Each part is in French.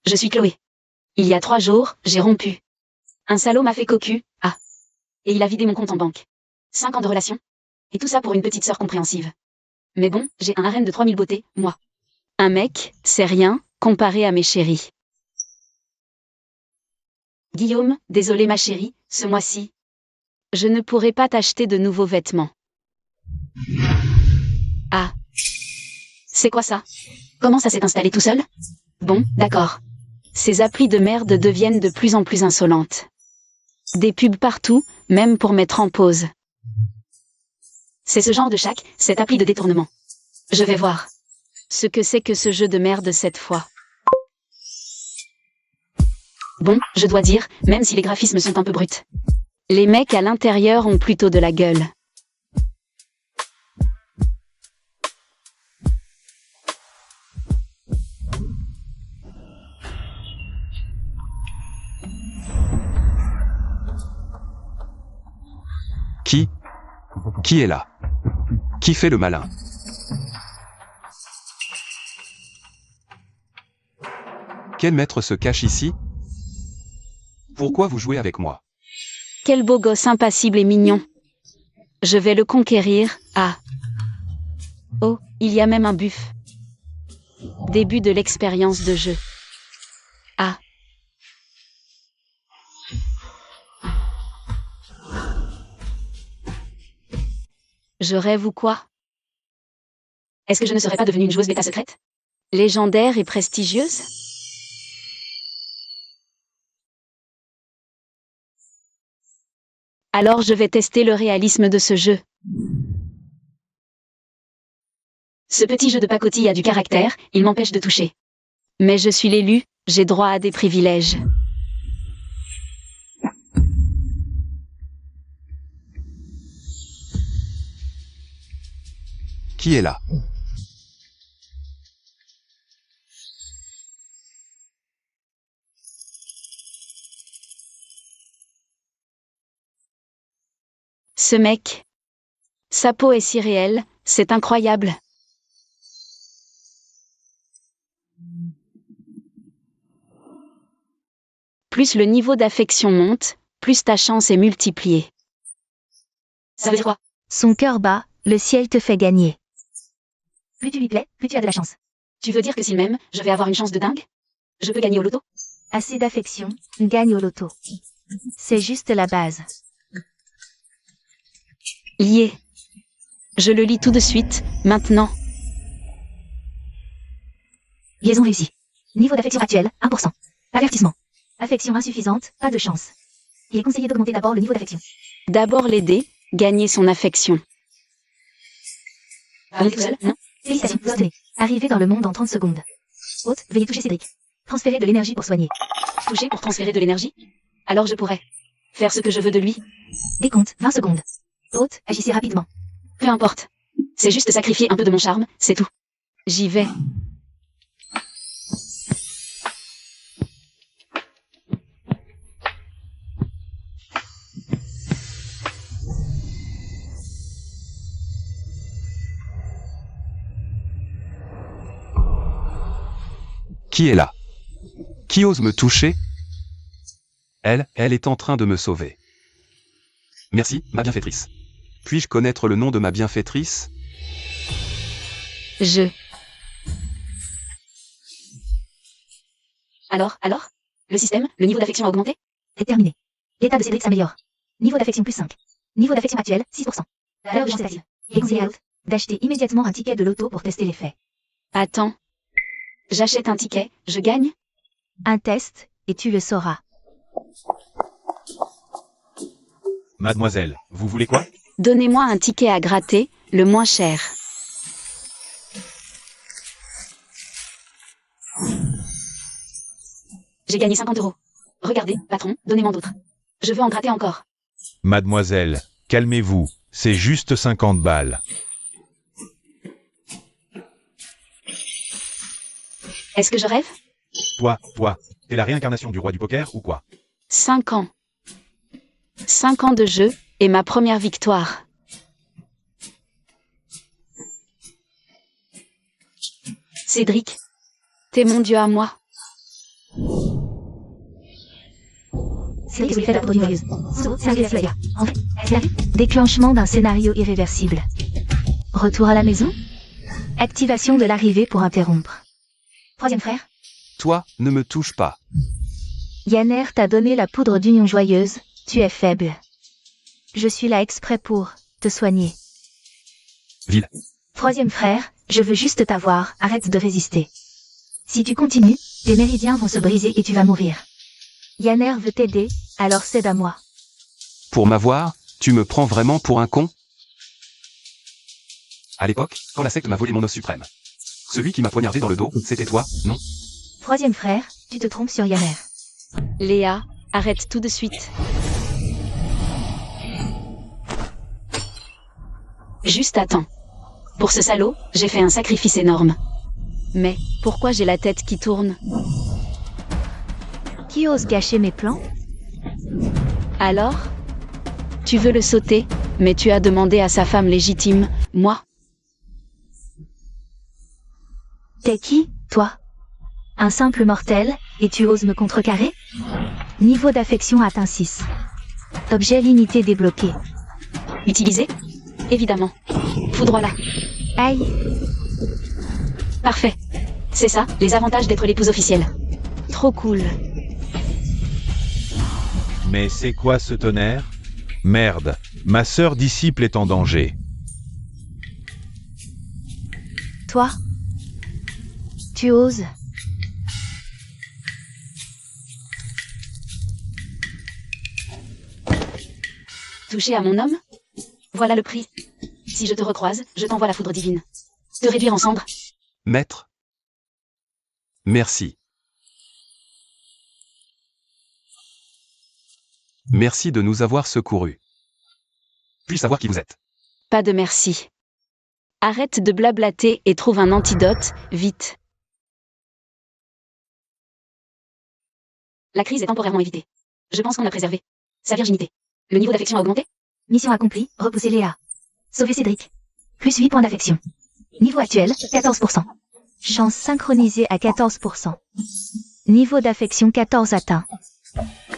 Je suis Chloé. Il y a 3 jours, j'ai rompu. Un salaud m'a fait cocu, et il a vidé mon compte en banque. 5 ans de relation. Et tout ça pour une petite sœur compréhensive. Mais bon, j'ai un harem de 3000 beautés, moi. Un mec, c'est rien, comparé à mes chéris. Guillaume, désolé ma chérie, ce mois-ci. Je ne pourrai pas t'acheter de nouveaux vêtements. Ah. C'est quoi ça? Comment ça s'est installé tout seul? Bon, d'accord. Ces applis de merde deviennent de plus en plus insolentes. Des pubs partout, même pour mettre en pause. C'est ce genre de chac, cette appli de détournement. Je vais voir ce que c'est que ce jeu de merde cette fois. Bon, je dois dire, même si les graphismes sont un peu bruts. Les mecs à l'intérieur ont plutôt de la gueule. Qui est là? Qui fait le malin? Quel maître se cache ici? Pourquoi vous jouez avec moi? Quel beau gosse impassible et mignon. Je vais le conquérir, Oh, il y a même un buff. Début de l'expérience de jeu. Je rêve ou quoi? Est-ce que je ne serais pas devenue une joueuse bêta secrète? Légendaire et prestigieuse? Alors je vais tester le réalisme de ce jeu. Ce petit jeu de pacotille a du caractère, il m'empêche de toucher. Mais je suis l'élu, j'ai droit à des privilèges. Qui est là? Ce mec. Sa peau est si réelle, c'est incroyable. Plus le niveau d'affection monte, plus ta chance est multipliée. Ça veut dire quoi? Son cœur bat, le ciel te fait gagner. Plus tu lui plais, plus tu as de la chance. Tu veux dire que s'il m'aime, je vais avoir une chance de dingue? Je peux gagner au loto? Assez d'affection, gagne au loto. C'est juste la base. Lié. Je le lis tout de suite, maintenant. Liaison réussie. Niveau d'affection actuel, 1%. Avertissement. Affection insuffisante, pas de chance. Il est conseillé d'augmenter d'abord le niveau d'affection. D'abord l'aider, gagner son affection. Donc tout seul, non? Félicitations, vous obtenez. Arrivé dans le monde en 30 secondes. Hôte, veuillez toucher Cédric. Transférer de l'énergie pour soigner. Toucher pour transférer de l'énergie? Alors je pourrais faire ce que je veux de lui? Décompte, 20 secondes. Hôte, agissez rapidement. Peu importe. C'est juste sacrifier un peu de mon charme, c'est tout. J'y vais. Qui est là? Qui ose me toucher? Elle est en train de me sauver. Merci, ma bienfaitrice. Puis-je connaître le nom de ma bienfaitrice? Alors? Le système, le niveau d'affection a augmenté? Déterminé. L'état de Cédric s'améliore. Niveau d'affection plus 5. Niveau d'affection actuel, 6%. L'heure de chance active. Il est conseillé à Hôte d'acheter immédiatement un ticket de loto pour tester l'effet. Attends. J'achète un ticket, je gagne? Un test, et tu le sauras. Mademoiselle, vous voulez quoi? Donnez-moi un ticket à gratter, le moins cher. J'ai gagné 50 €. Regardez, patron, donnez-moi d'autres. Je veux en gratter encore. Mademoiselle, calmez-vous, c'est juste 50 balles. Est-ce que je rêve? Toi, t'es la réincarnation du roi du poker ou quoi? 5 ans. 5 ans de jeu, et ma première victoire. Cédric, t'es mon dieu à moi. Cédric est fait la poudre d'une joyeuse. Scénario irréversible. En fait, déclenchement d'un scénario irréversible. Retour à la maison. Activation de l'arrivée pour interrompre. Troisième frère. Toi, ne me touche pas. Yanner t'a donné la poudre d'union joyeuse, tu es faible. Je suis là exprès pour te soigner. Ville. Troisième frère, je veux juste t'avoir, arrête de résister. Si tu continues, tes méridiens vont se briser et tu vas mourir. Yanner veut t'aider, alors cède à moi. Pour m'avoir, tu me prends vraiment pour un con? À l'époque, quand la secte m'a volé mon os suprême. Celui qui m'a poignardé dans le dos, c'était toi, non? Troisième frère, tu te trompes sur Yanner. Léa, arrête tout de suite. Juste attends. Pour ce salaud, j'ai fait un sacrifice énorme. Mais, pourquoi j'ai la tête qui tourne? Qui ose gâcher mes plans? Alors? Tu veux le sauter, mais tu as demandé à sa femme légitime, moi. T'es qui, toi? Un simple mortel, et tu oses me contrecarrer? Niveau d'affection atteint 6. Objet limité débloqué. Utilisé? Évidemment. Foudre-la. Aïe. Parfait. C'est ça, les avantages d'être l'épouse officielle. Trop cool. Mais c'est quoi ce tonnerre? Merde, ma sœur disciple est en danger. Toi? Tu oses? Toucher à mon homme? Voilà le prix. Si je te recroise, je t'envoie la foudre divine. Te réduire en cendres? Maître. Merci. Merci de nous avoir secourus. Puis-je savoir qui vous êtes? Pas de merci. Arrête de blablater et trouve un antidote, vite. La crise est temporairement évitée. Je pense qu'on a préservé sa virginité. Le niveau d'affection a augmenté? Mission accomplie, repousser Léa. Sauver Cédric. Plus 8 points d'affection. Niveau actuel, 14%. Chance synchronisée à 14%. Niveau d'affection 14 atteint.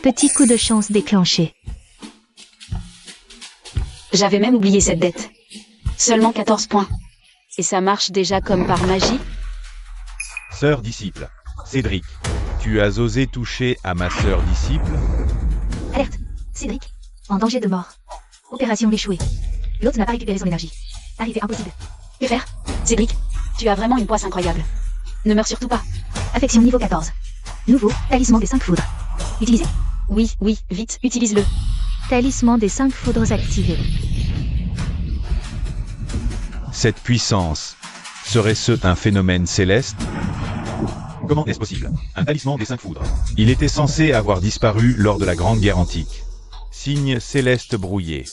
Petit coup de chance déclenché. J'avais même oublié cette dette. Seulement 14 points. Et ça marche déjà comme par magie? Sœur disciple. Cédric, tu as osé toucher à ma sœur disciple? Alerte. Cédric. En danger de mort. Opération échouée. L'autre n'a pas récupéré son énergie. Arrivée impossible. Que faire? Cédric, tu as vraiment une poisse incroyable. Ne meurs surtout pas. Affection niveau 14. Nouveau, talisman des 5 foudres. Utilisé. Oui, vite, utilise-le. Talisman des 5 foudres activé. Cette puissance, serait-ce un phénomène céleste? Comment est-ce possible? Un talisman des 5 foudres. Il était censé avoir disparu lors de la Grande Guerre antique. Signe céleste brouillé.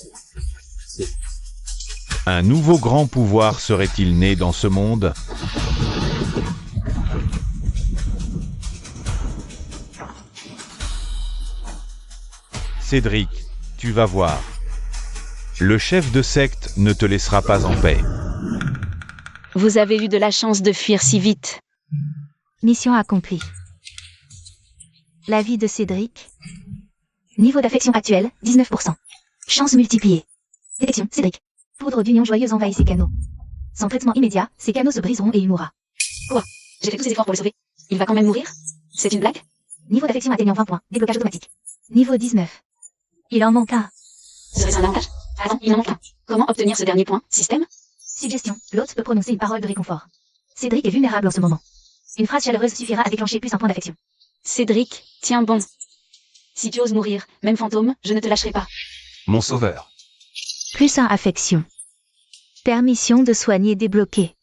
Un nouveau grand pouvoir serait-il né dans ce monde? Cédric, tu vas voir. Le chef de secte ne te laissera pas en paix. Vous avez eu de la chance de fuir si vite. Mission accomplie. La vie de Cédric. Niveau d'affection actuel, 19%. Chance multipliée. Détection, Cédric. Poudre d'union joyeuse envahit ses canaux. Sans traitement immédiat, ses canaux se briseront et il mourra. Quoi? J'ai fait tous ces efforts pour le sauver. Il va quand même mourir? C'est une blague? Niveau d'affection atteignant 20 points. Déblocage automatique. Niveau 19. Il en manque un. Serait-ce un avantage? Attends, il en manque un. Comment obtenir ce dernier point? Système? Suggestion. L'hôte peut prononcer une parole de réconfort. Cédric est vulnérable en ce moment. Une phrase chaleureuse suffira à déclencher plus un point d'affection. Cédric, tiens bon. Si tu oses mourir, même fantôme, je ne te lâcherai pas. Mon sauveur. Plus un affection. Permission de soigner débloquée.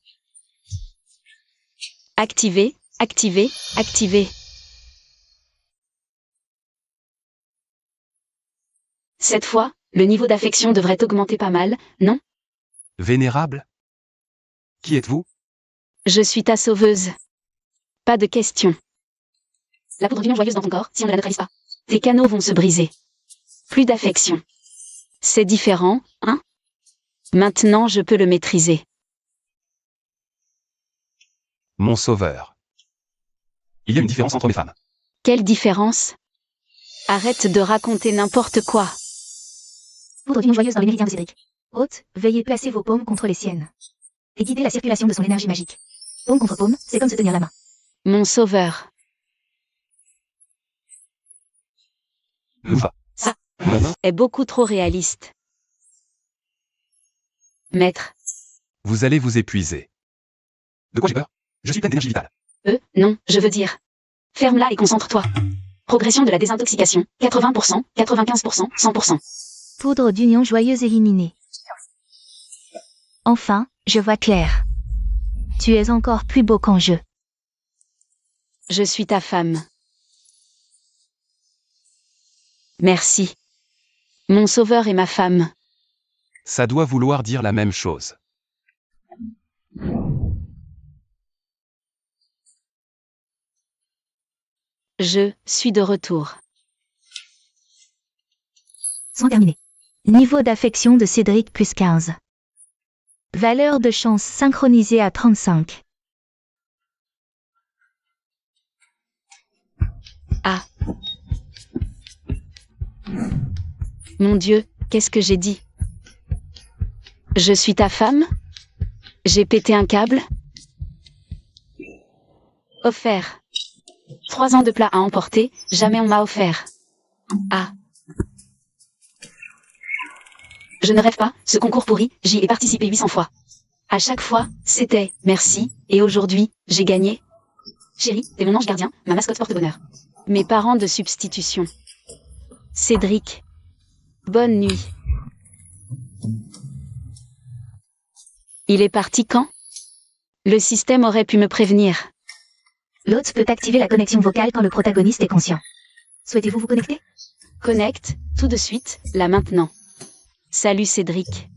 Activer, activer, activer. Cette fois, le niveau d'affection devrait augmenter pas mal, non? Vénérable? Qui êtes-vous? Je suis ta sauveuse. Pas de question. La poudre d'union joyeuse dans ton corps, si on ne la neutralise pas. Tes canaux vont se briser. Plus d'affection. C'est différent, hein? Maintenant je peux le maîtriser. Mon sauveur. Il y a une différence entre mes femmes. Quelle différence? Arrête de raconter n'importe quoi. Poudre d'union joyeuse dans les méridiens de Cédric. Hôte, veuillez placer vos paumes contre les siennes. Et guider la circulation de son énergie magique. Paume contre paume, c'est comme se tenir la main. Mon sauveur. Va. Ça est beaucoup trop réaliste. Maître. Vous allez vous épuiser. De quoi j'ai peur? Je suis plein d'énergie vitale. Non, je veux dire. Ferme-la et concentre-toi. Progression de la désintoxication, 80%, 95%, 100%. Poudre d'union joyeuse éliminée. Enfin, je vois clair. Tu es encore plus beau qu'en jeu. Je suis ta femme. Merci. Mon sauveur est ma femme. Ça doit vouloir dire la même chose. Je suis de retour. Soin terminé. Niveau d'affection de Cédric plus 15. Valeur de chance synchronisée à 35. Ah. Mon Dieu, qu'est-ce que j'ai dit? Je suis ta femme? J'ai pété un câble? Offert. 3 ans de plat à emporter, jamais on m'a offert. Ah. Je ne rêve pas, ce concours pourri, j'y ai participé 800 fois. À chaque fois, c'était « merci » et aujourd'hui, j'ai gagné. Chérie, t'es mon ange gardien, ma mascotte porte-bonheur. Mes parents de substitution. Cédric. Bonne nuit. Il est parti quand? Le système aurait pu me prévenir. L'hôte peut activer la connexion vocale quand le protagoniste est conscient. Souhaitez-vous vous connecter? Connecte, tout de suite, là maintenant. Salut Cédric.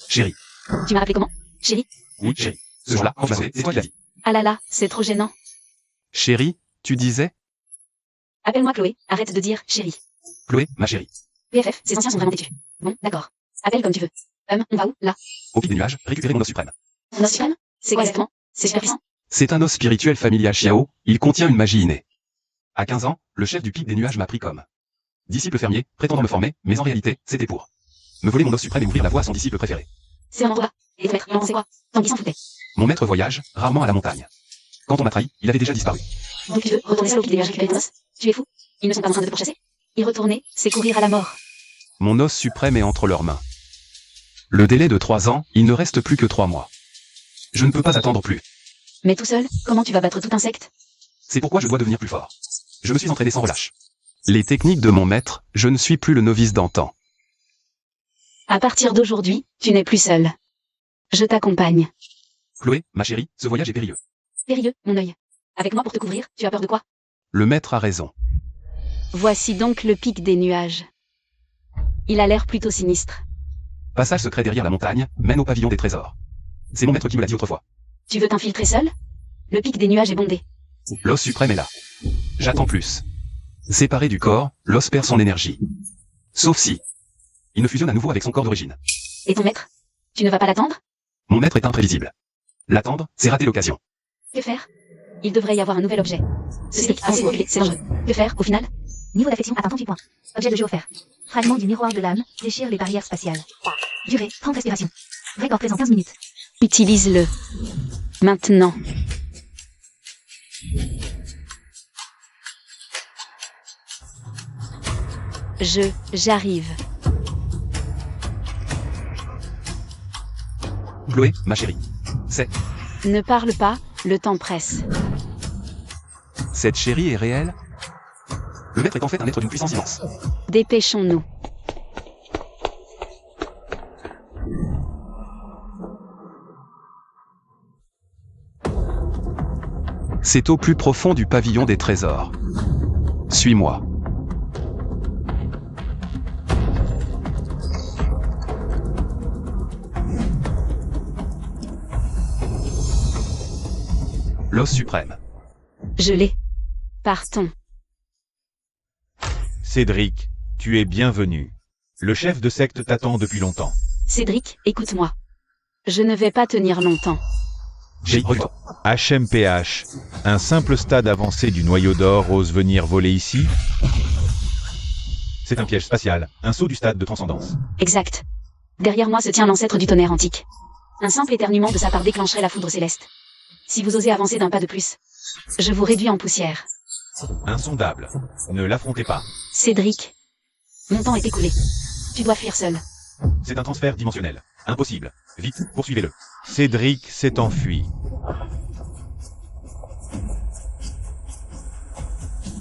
Chérie. Tu m'as appelé comment? Chérie? Oui, chérie. Ce jour-là, quand je m'as sauvé, c'est toi qui l'as dit. Ah là là, c'est trop gênant. Chérie, tu disais? Appelle-moi Chloé, arrête de dire chérie. Chloé, ma chérie. PFF, ces anciens sont vraiment têtus. Bon, d'accord. Appelle comme tu veux. On va où, là? Au pic des nuages, récupérer mon os suprême. Mon os suprême? C'est quoi exactement? C'est super puissant? C'est un os spirituel familial Xiao, il contient une magie innée. À 15 ans, le chef du pic des nuages m'a pris comme disciple fermier, prétendant me former, mais en réalité, c'était pour me voler mon os suprême et ouvrir la voie à son disciple préféré. C'est un endroit. Et ton maître, il en sait quoi? Tanguy s'en foutait. Mon maître voyage, rarement à la montagne. Quand on m'a trahi, il avait déjà disparu. Donc tu veux retourner seul au pic des nuages récupérer ton os? Tu es fou? Ils ne sont pas en train de te pourchasser? Y retourner, c'est courir à la mort. Mon os suprême est entre leurs mains. Le délai de 3 ans, il ne reste plus que 3 mois. Je ne peux pas attendre plus. Mais tout seul, comment tu vas battre tout insecte? C'est pourquoi je dois devenir plus fort. Je me suis entraîné sans relâche. Les techniques de mon maître, je ne suis plus le novice d'antan. À partir d'aujourd'hui, tu n'es plus seul. Je t'accompagne. Chloé, ma chérie, ce voyage est périlleux. Périlleux, mon œil. Avec moi pour te couvrir, tu as peur de quoi? Le maître a raison. Voici donc le pic des nuages. Il a l'air plutôt sinistre. Passage secret derrière la montagne, mène au pavillon des trésors. C'est mon maître qui me l'a dit autrefois. Tu veux t'infiltrer seul? Le pic des nuages est bondé. L'os suprême est là. J'attends plus. Séparé du corps, l'os perd son énergie. Sauf si il ne fusionne à nouveau avec son corps d'origine. Et ton maître? Tu ne vas pas l'attendre? Mon maître est imprévisible. L'attendre, c'est rater l'occasion. Que faire? Il devrait y avoir un nouvel objet. Ce stick assez reculé, c'est dangereux. Que faire, au final? Niveau d'affection atteint 38 points. Objet de jeu offert. Fragment du miroir de l'âme, déchire les barrières spatiales. Durée, 30 respirations. Record présent 15 minutes. Utilise-le. Maintenant. J'arrive. Chloé, ma chérie. Ne parle pas, le temps presse. Cette chérie est réelle? Le maître est en fait un être d'une puissance immense. Dépêchons-nous. C'est au plus profond du pavillon des trésors. Suis-moi. L'os suprême. Je l'ai. Partons. Cédric, tu es bienvenu. Le chef de secte t'attend depuis longtemps. Cédric, écoute-moi. Je ne vais pas tenir longtemps. Chérie, recule-toi. HMPH, un simple stade avancé du noyau d'or ose venir voler ici? C'est un piège spatial, un saut du stade de transcendance. Exact. Derrière moi se tient l'ancêtre du tonnerre antique. Un simple éternuement de sa part déclencherait la foudre céleste. Si vous osez avancer d'un pas de plus, je vous réduis en poussière. Insondable. Ne l'affrontez pas. Cédric, mon temps est écoulé. Tu dois fuir seul. C'est un transfert dimensionnel. Impossible. Vite, poursuivez-le. Cédric s'est enfui.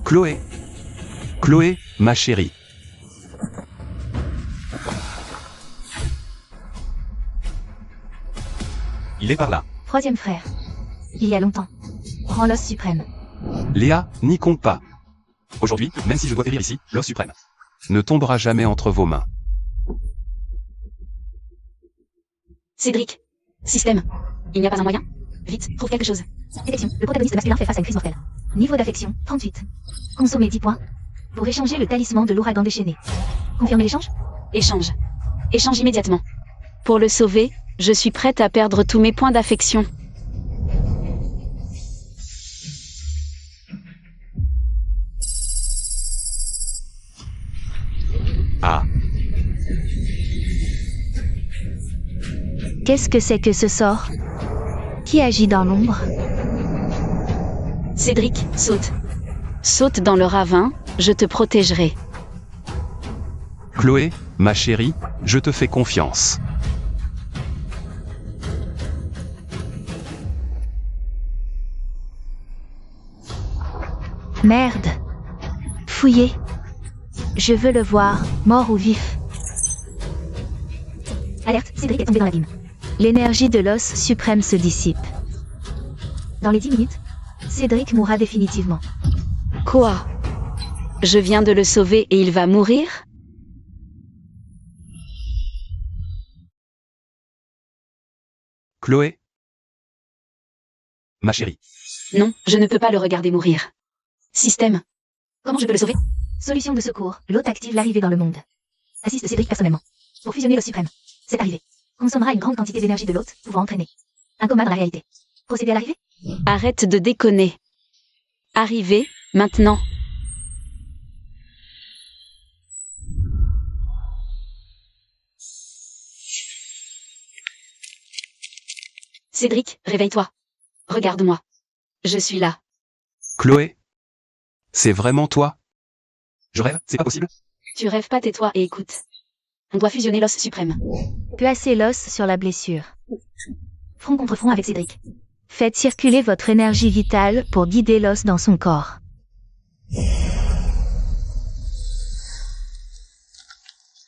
Chloé. Chloé, ma chérie. Il est par là. Troisième frère. Il y a longtemps. Rends l'os suprême. Léa, n'y compte pas. Aujourd'hui, même si je dois périr ici, l'os suprême ne tombera jamais entre vos mains. Cédric. Système. Il n'y a pas un moyen? Vite, trouve quelque chose. Détection. Le protagoniste masculin fait face à une crise mortelle. Niveau d'affection, 38. Consommez 10 points. Pour échanger le talisman de l'ouragan déchaîné. Confirmez l'échange? Échange. Échange immédiatement. Pour le sauver, je suis prête à perdre tous mes points d'affection. Ah, Qu'est-ce que c'est que ce sort? Qui agit dans l'ombre? Cédric, saute. Saute dans le ravin, je te protégerai. Chloé, ma chérie, je te fais confiance. Merde. Fouillez. Je veux le voir, mort ou vif. Alerte, Cédric est tombé dans l'abîme. L'énergie de l'os suprême se dissipe. Dans les 10 minutes, Cédric mourra définitivement. Quoi? Je viens de le sauver et il va mourir? Chloé, ma chérie. Non, je ne peux pas le regarder mourir. Système. Comment je peux le sauver? Solution de secours, l'hôte active l'arrivée dans le monde. Assiste Cédric personnellement. Pour fusionner l'os suprême. C'est arrivé. Consommera une grande quantité d'énergie de l'hôte, pouvant entraîner un coma dans la réalité. Procédez à l'arrivée? Arrête de déconner. Arrivez, maintenant. Cédric, réveille-toi. Regarde-moi. Je suis là. Chloé, c'est vraiment toi? Je rêve, c'est pas possible? Tu rêves pas, tais-toi et écoute. On doit fusionner l'os suprême. Placez l'os sur la blessure. Front contre front avec Cédric. Faites circuler votre énergie vitale pour guider l'os dans son corps.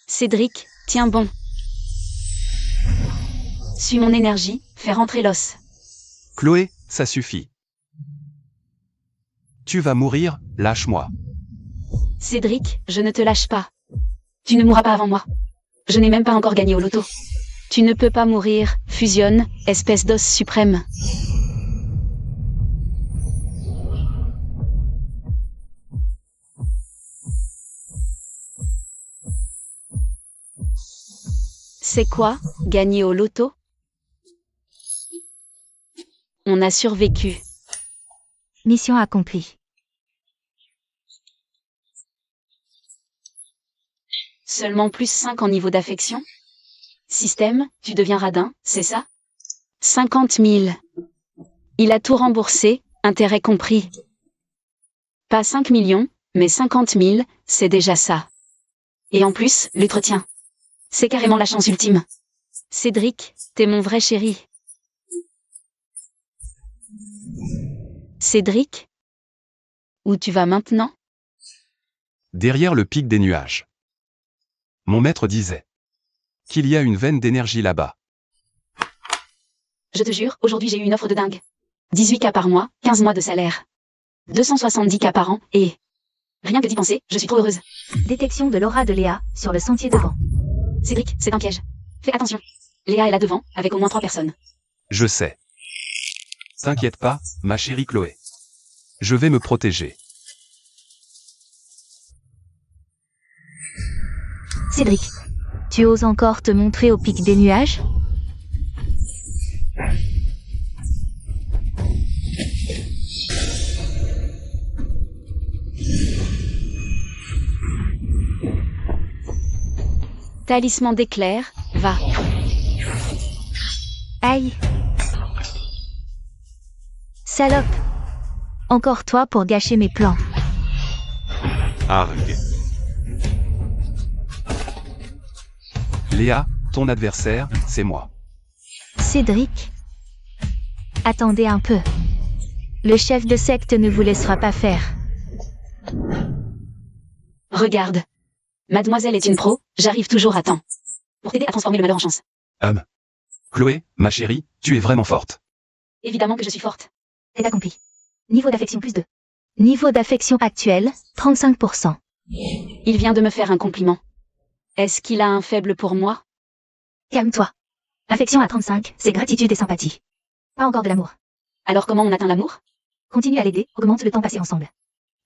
Cédric, tiens bon. Suis mon énergie, fais rentrer l'os. Chloé, ça suffit. Tu vas mourir, lâche-moi. Cédric, je ne te lâche pas. Tu ne mourras pas avant moi. Je n'ai même pas encore gagné au loto. Tu ne peux pas mourir, fusionne, espèce d'os suprême. C'est quoi, gagner au loto? On a survécu. Mission accomplie. Seulement plus 5 en niveau d'affection? Système, tu deviens radin, c'est ça? 50 000. Il a tout remboursé, intérêt compris. Pas 5 millions, mais 50 000, c'est déjà ça. Et en plus, l'entretien. C'est carrément la chance ultime. Cédric, t'es mon vrai chéri. Cédric? Où tu vas maintenant? Derrière le pic des nuages. Mon maître disait qu'il y a une veine d'énergie là-bas. Je te jure, aujourd'hui j'ai eu une offre de dingue. 18 K par mois, 15 mois de salaire. 270 K par an, et... Rien que d'y penser, je suis trop heureuse. Détection de l'aura de Léa, sur le sentier devant. Cédric, c'est un piège. Fais attention. Léa est là devant, avec au moins 3 personnes. Je sais. T'inquiète pas, ma chérie Chloé. Je vais me protéger. Cédric, tu oses encore te montrer au pic des nuages? Talisman d'éclair, va. Aïe. Salope. Encore toi pour gâcher mes plans. Arg. Léa, ton adversaire, c'est moi. Cédric. Attendez un peu. Le chef de secte ne vous laissera pas faire. Regarde. Mademoiselle est une pro, j'arrive toujours à temps. Pour t'aider à transformer le malheur en chance. Chloé, ma chérie, tu es vraiment forte. Évidemment que je suis forte. C'est accompli. Niveau d'affection plus 2. Niveau d'affection actuel, 35%. Il vient de me faire un compliment. Est-ce qu'il a un faible pour moi? Calme-toi. Affection à 35, c'est gratitude et sympathie. Pas encore de l'amour. Alors comment on atteint l'amour? Continue à l'aider, augmente le temps passé ensemble.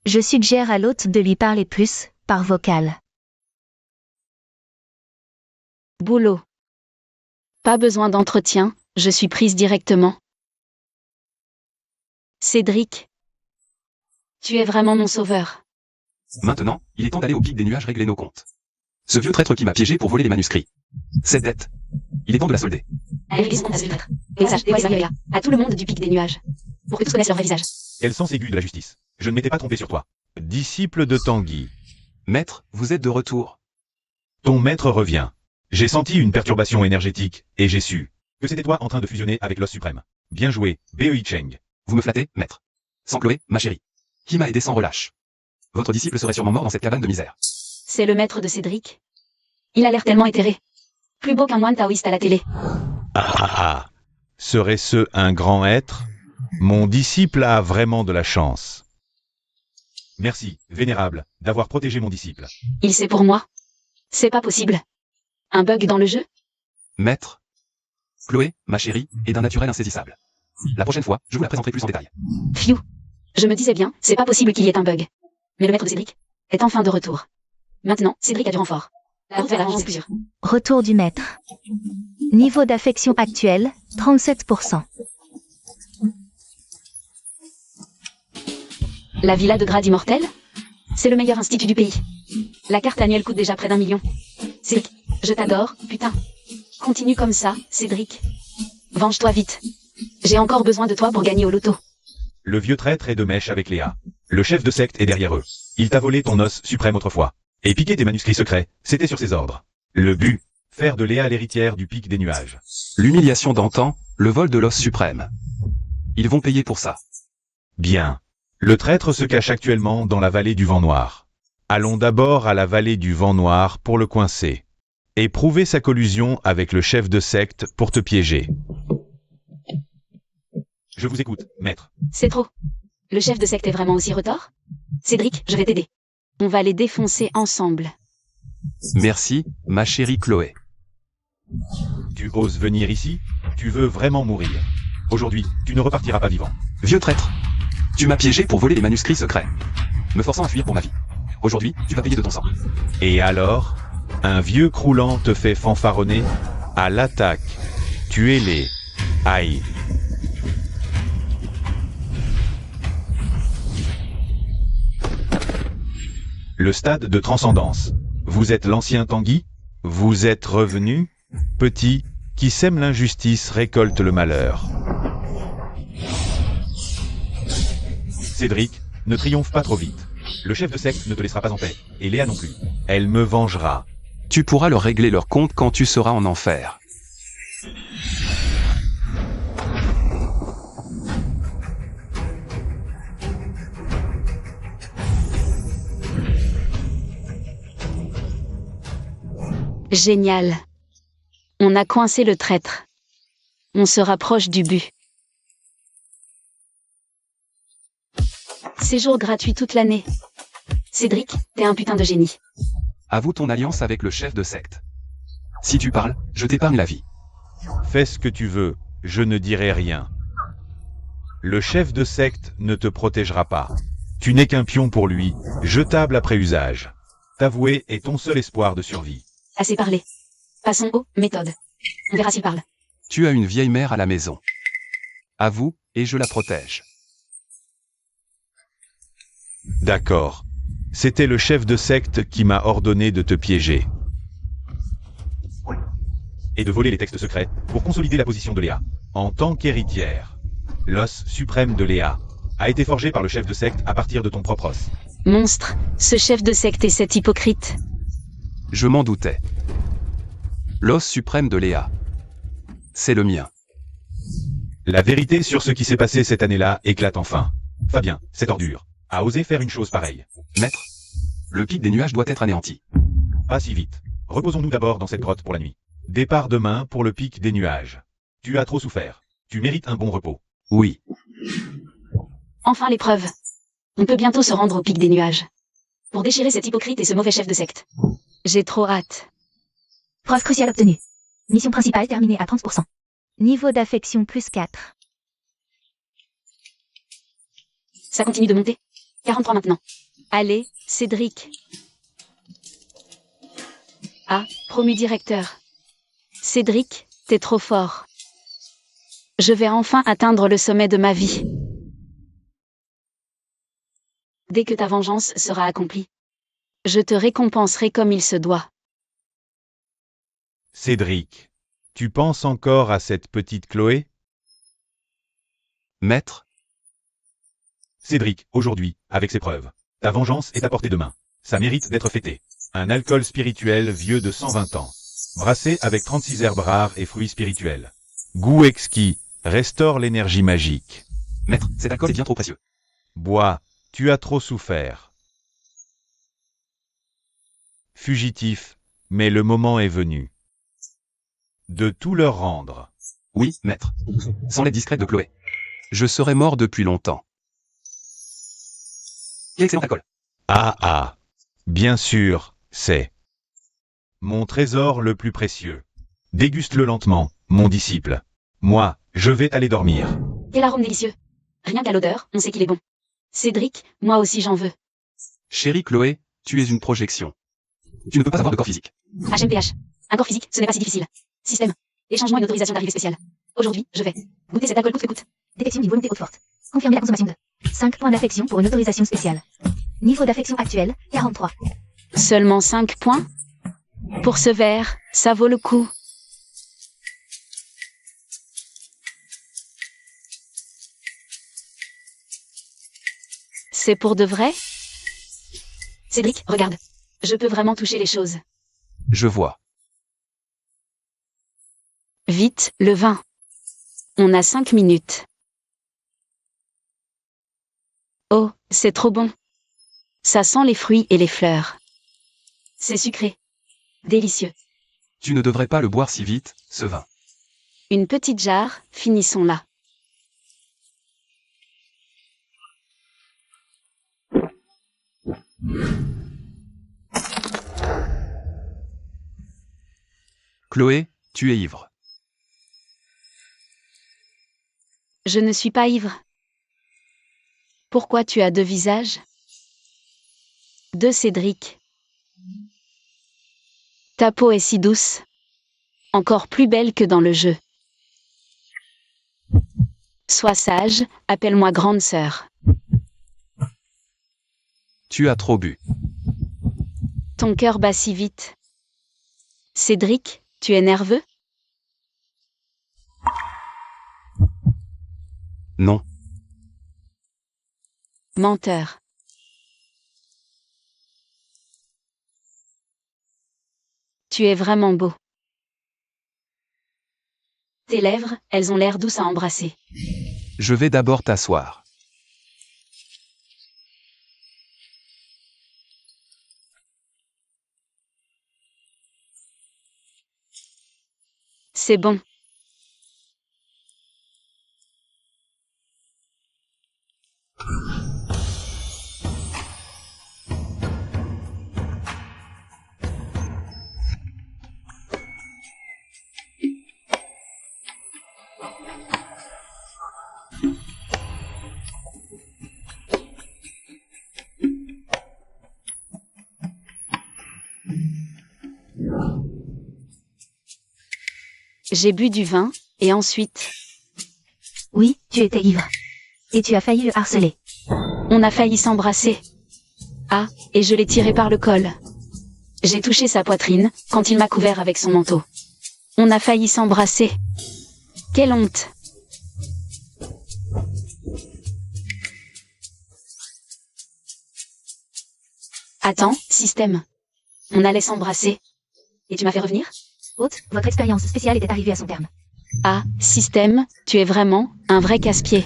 Je suggère à l'hôte de lui parler plus, par vocal. Boulot. Pas besoin d'entretien, je suis prise directement. Cédric. Tu es vraiment mon sauveur. Maintenant, il est temps d'aller au pic des nuages régler nos comptes. Ce vieux traître qui m'a piégé pour voler les manuscrits. Cette dette. Il est temps de la solder. Révélez son compte à ce traître. Et message des à tout le monde du pic des nuages. Pour que tous connaissent leur vrai visage. Quel sens aigu de la justice. Je ne m'étais pas trompé sur toi. Disciple de Tanguy. Maître, vous êtes de retour. Ton maître revient. J'ai senti une perturbation énergétique, et j'ai su que c'était toi en train de fusionner avec l'os suprême. Bien joué, Bei Cheng. Vous me flattez, maître. Sans Chloé, ma chérie. Qui m'a aidé sans relâche. Votre disciple serait sûrement mort dans cette cabane de misère. C'est le maître de Cédric. Il a l'air tellement éthéré. Plus beau qu'un moine taoïste à la télé. Ah. Serait-ce un grand être? Mon disciple a vraiment de la chance. Merci, vénérable, d'avoir protégé mon disciple. Il sait pour moi. C'est pas possible. Un bug dans le jeu? Maître. Chloé, ma chérie, est d'un naturel insaisissable. La prochaine fois, je vous la présenterai plus en détail. Phew. Je me disais bien, c'est pas possible qu'il y ait un bug. Mais le maître de Cédric est enfin de retour. Maintenant, Cédric a du renfort. La route vers la vengeance est plus sûre. Retour du maître. Niveau d'affection actuel, 37%. La villa de grade immortel? C'est le meilleur institut du pays. La carte annuelle coûte déjà près d'1 million. Cédric, je t'adore, putain. Continue comme ça, Cédric. Venge-toi vite. J'ai encore besoin de toi pour gagner au loto. Le vieux traître est de mèche avec Léa. Le chef de secte est derrière eux. Il t'a volé ton os suprême autrefois. Et piqué tes manuscrits secrets, c'était sur ses ordres. Le but, faire de Léa l'héritière du pic des nuages. L'humiliation d'antan, le vol de l'os suprême. Ils vont payer pour ça. Bien. Le traître se cache actuellement dans la vallée du vent noir. Allons d'abord à la vallée du vent noir pour le coincer. Et prouver sa collusion avec le chef de secte pour te piéger. Je vous écoute, maître. C'est trop. Le chef de secte est vraiment aussi retors? Cédric, je vais t'aider. On va les défoncer ensemble. Merci, ma chérie Chloé. Tu oses venir ici? Tu veux vraiment mourir. Aujourd'hui, tu ne repartiras pas vivant. Vieux traître. Tu m'as piégé pour voler les manuscrits secrets. Me forçant à fuir pour ma vie. Aujourd'hui, tu vas payer de ton sang. Et alors, un vieux croulant te fait fanfaronner? À l'attaque. Tuez-les. Aïe. Le stade de transcendance. Vous êtes l'ancien Tanguy? Vous êtes revenu? Petit, qui sème l'injustice récolte le malheur. Cédric, ne triomphe pas trop vite. Le chef de secte ne te laissera pas en paix, et Léa non plus. Elle me vengera. Tu pourras leur régler leur compte quand tu seras en enfer. Génial. On a coincé le traître. On se rapproche du but. Séjour gratuit toute l'année. Cédric, t'es un putain de génie. Avoue ton alliance avec le chef de secte. Si tu parles, je t'épargne la vie. Fais ce que tu veux, je ne dirai rien. Le chef de secte ne te protégera pas. Tu n'es qu'un pion pour lui, jetable après usage. T'avouer est ton seul espoir de survie. Assez parlé. Passons aux méthodes. On verra s'il parle. Tu as une vieille mère à la maison. Avoue, et je la protège. D'accord. C'était le chef de secte qui m'a ordonné de te piéger. et de voler les textes secrets pour consolider la position de Léa. En tant qu'héritière, l'os suprême de Léa a été forgé par le chef de secte à partir de ton propre os. Monstre, ce chef de secte est cet hypocrite. Je m'en doutais. L'os suprême de Léa. C'est le mien. La vérité sur ce qui s'est passé cette année-là éclate enfin. Fabien, cette ordure, a osé faire une chose pareille. Maître, le pic des nuages doit être anéanti. Pas si vite. Reposons-nous d'abord dans cette grotte pour la nuit. Départ demain pour le pic des nuages. Tu as trop souffert. Tu mérites un bon repos. Oui. Enfin l'épreuve. On peut bientôt se rendre au pic des nuages. Pour déchirer cet hypocrite et ce mauvais chef de secte. J'ai trop hâte. Preuve cruciale obtenue. Mission principale terminée à 30%. Niveau d'affection plus 4. Ça continue de monter. 43 maintenant. Allez, Cédric. Ah, promu directeur. Cédric, t'es trop fort. Je vais enfin atteindre le sommet de ma vie. Dès que ta vengeance sera accomplie, je te récompenserai comme il se doit. Cédric, tu penses encore à cette petite Chloé? Maître, Cédric, aujourd'hui, avec ses preuves, ta vengeance est à portée de main. Ça mérite d'être fêté. Un alcool spirituel vieux de 120 ans. Brassé avec 36 herbes rares et fruits spirituels. Goût exquis, restaure l'énergie magique. maître, cet alcool est bien trop précieux. Bois, tu as trop souffert. Fugitif, mais le moment est venu. De tout leur rendre. Oui, maître. Sans l'aide discrète de Chloé. Je serais mort depuis longtemps. Quel excellent alcool. Ah, bien sûr, c'est mon trésor le plus précieux. Déguste-le lentement, mon disciple. Moi, je vais aller dormir. Quel arôme délicieux. Rien qu'à l'odeur, on sait qu'il est bon. Cédric, moi aussi j'en veux. Chérie Chloé, tu es une projection. Tu ne peux pas avoir de corps physique. HMPH. Un corps physique, ce n'est pas si difficile. Système. Échangement et autorisation d'arrivée spéciale. Aujourd'hui, je vais goûter cet alcool coûte que coûte. Détection d'une volonté haute forte. Confirmer la consommation de 5 points d'affection pour une autorisation spéciale. Niveau d'affection actuel, 43. Seulement 5 points? Pour ce verre, ça vaut le coup. C'est pour de vrai? Cédric, regarde. Je peux vraiment toucher les choses. Je vois. Vite, le vin. On a 5 minutes. Oh, c'est trop bon. Ça sent les fruits et les fleurs. C'est sucré. Délicieux. Tu ne devrais pas le boire si vite, ce vin. Une petite jarre, finissons-la. Chloé, tu es ivre. Je ne suis pas ivre. Pourquoi tu as 2 visages? 2 Cédric. Ta peau est si douce. Encore plus belle que dans le jeu. Sois sage, appelle-moi grande sœur. Tu as trop bu. Ton cœur bat si vite. Cédric, tu es nerveux? Non. Menteur. Tu es vraiment beau. Tes lèvres, elles ont l'air douces à embrasser. Je vais d'abord t'asseoir. C'est bon. J'ai bu du vin, et ensuite... Oui, tu étais ivre. Et tu as failli le harceler. On a failli s'embrasser. Ah, et je l'ai tiré par le col. J'ai touché sa poitrine, quand il m'a couvert avec son manteau. On a failli s'embrasser. Quelle honte. Attends, système. On allait s'embrasser. Et tu m'as fait revenir? Hôte, votre expérience spéciale était arrivée à son terme. Ah, système, tu es vraiment un vrai casse-pied.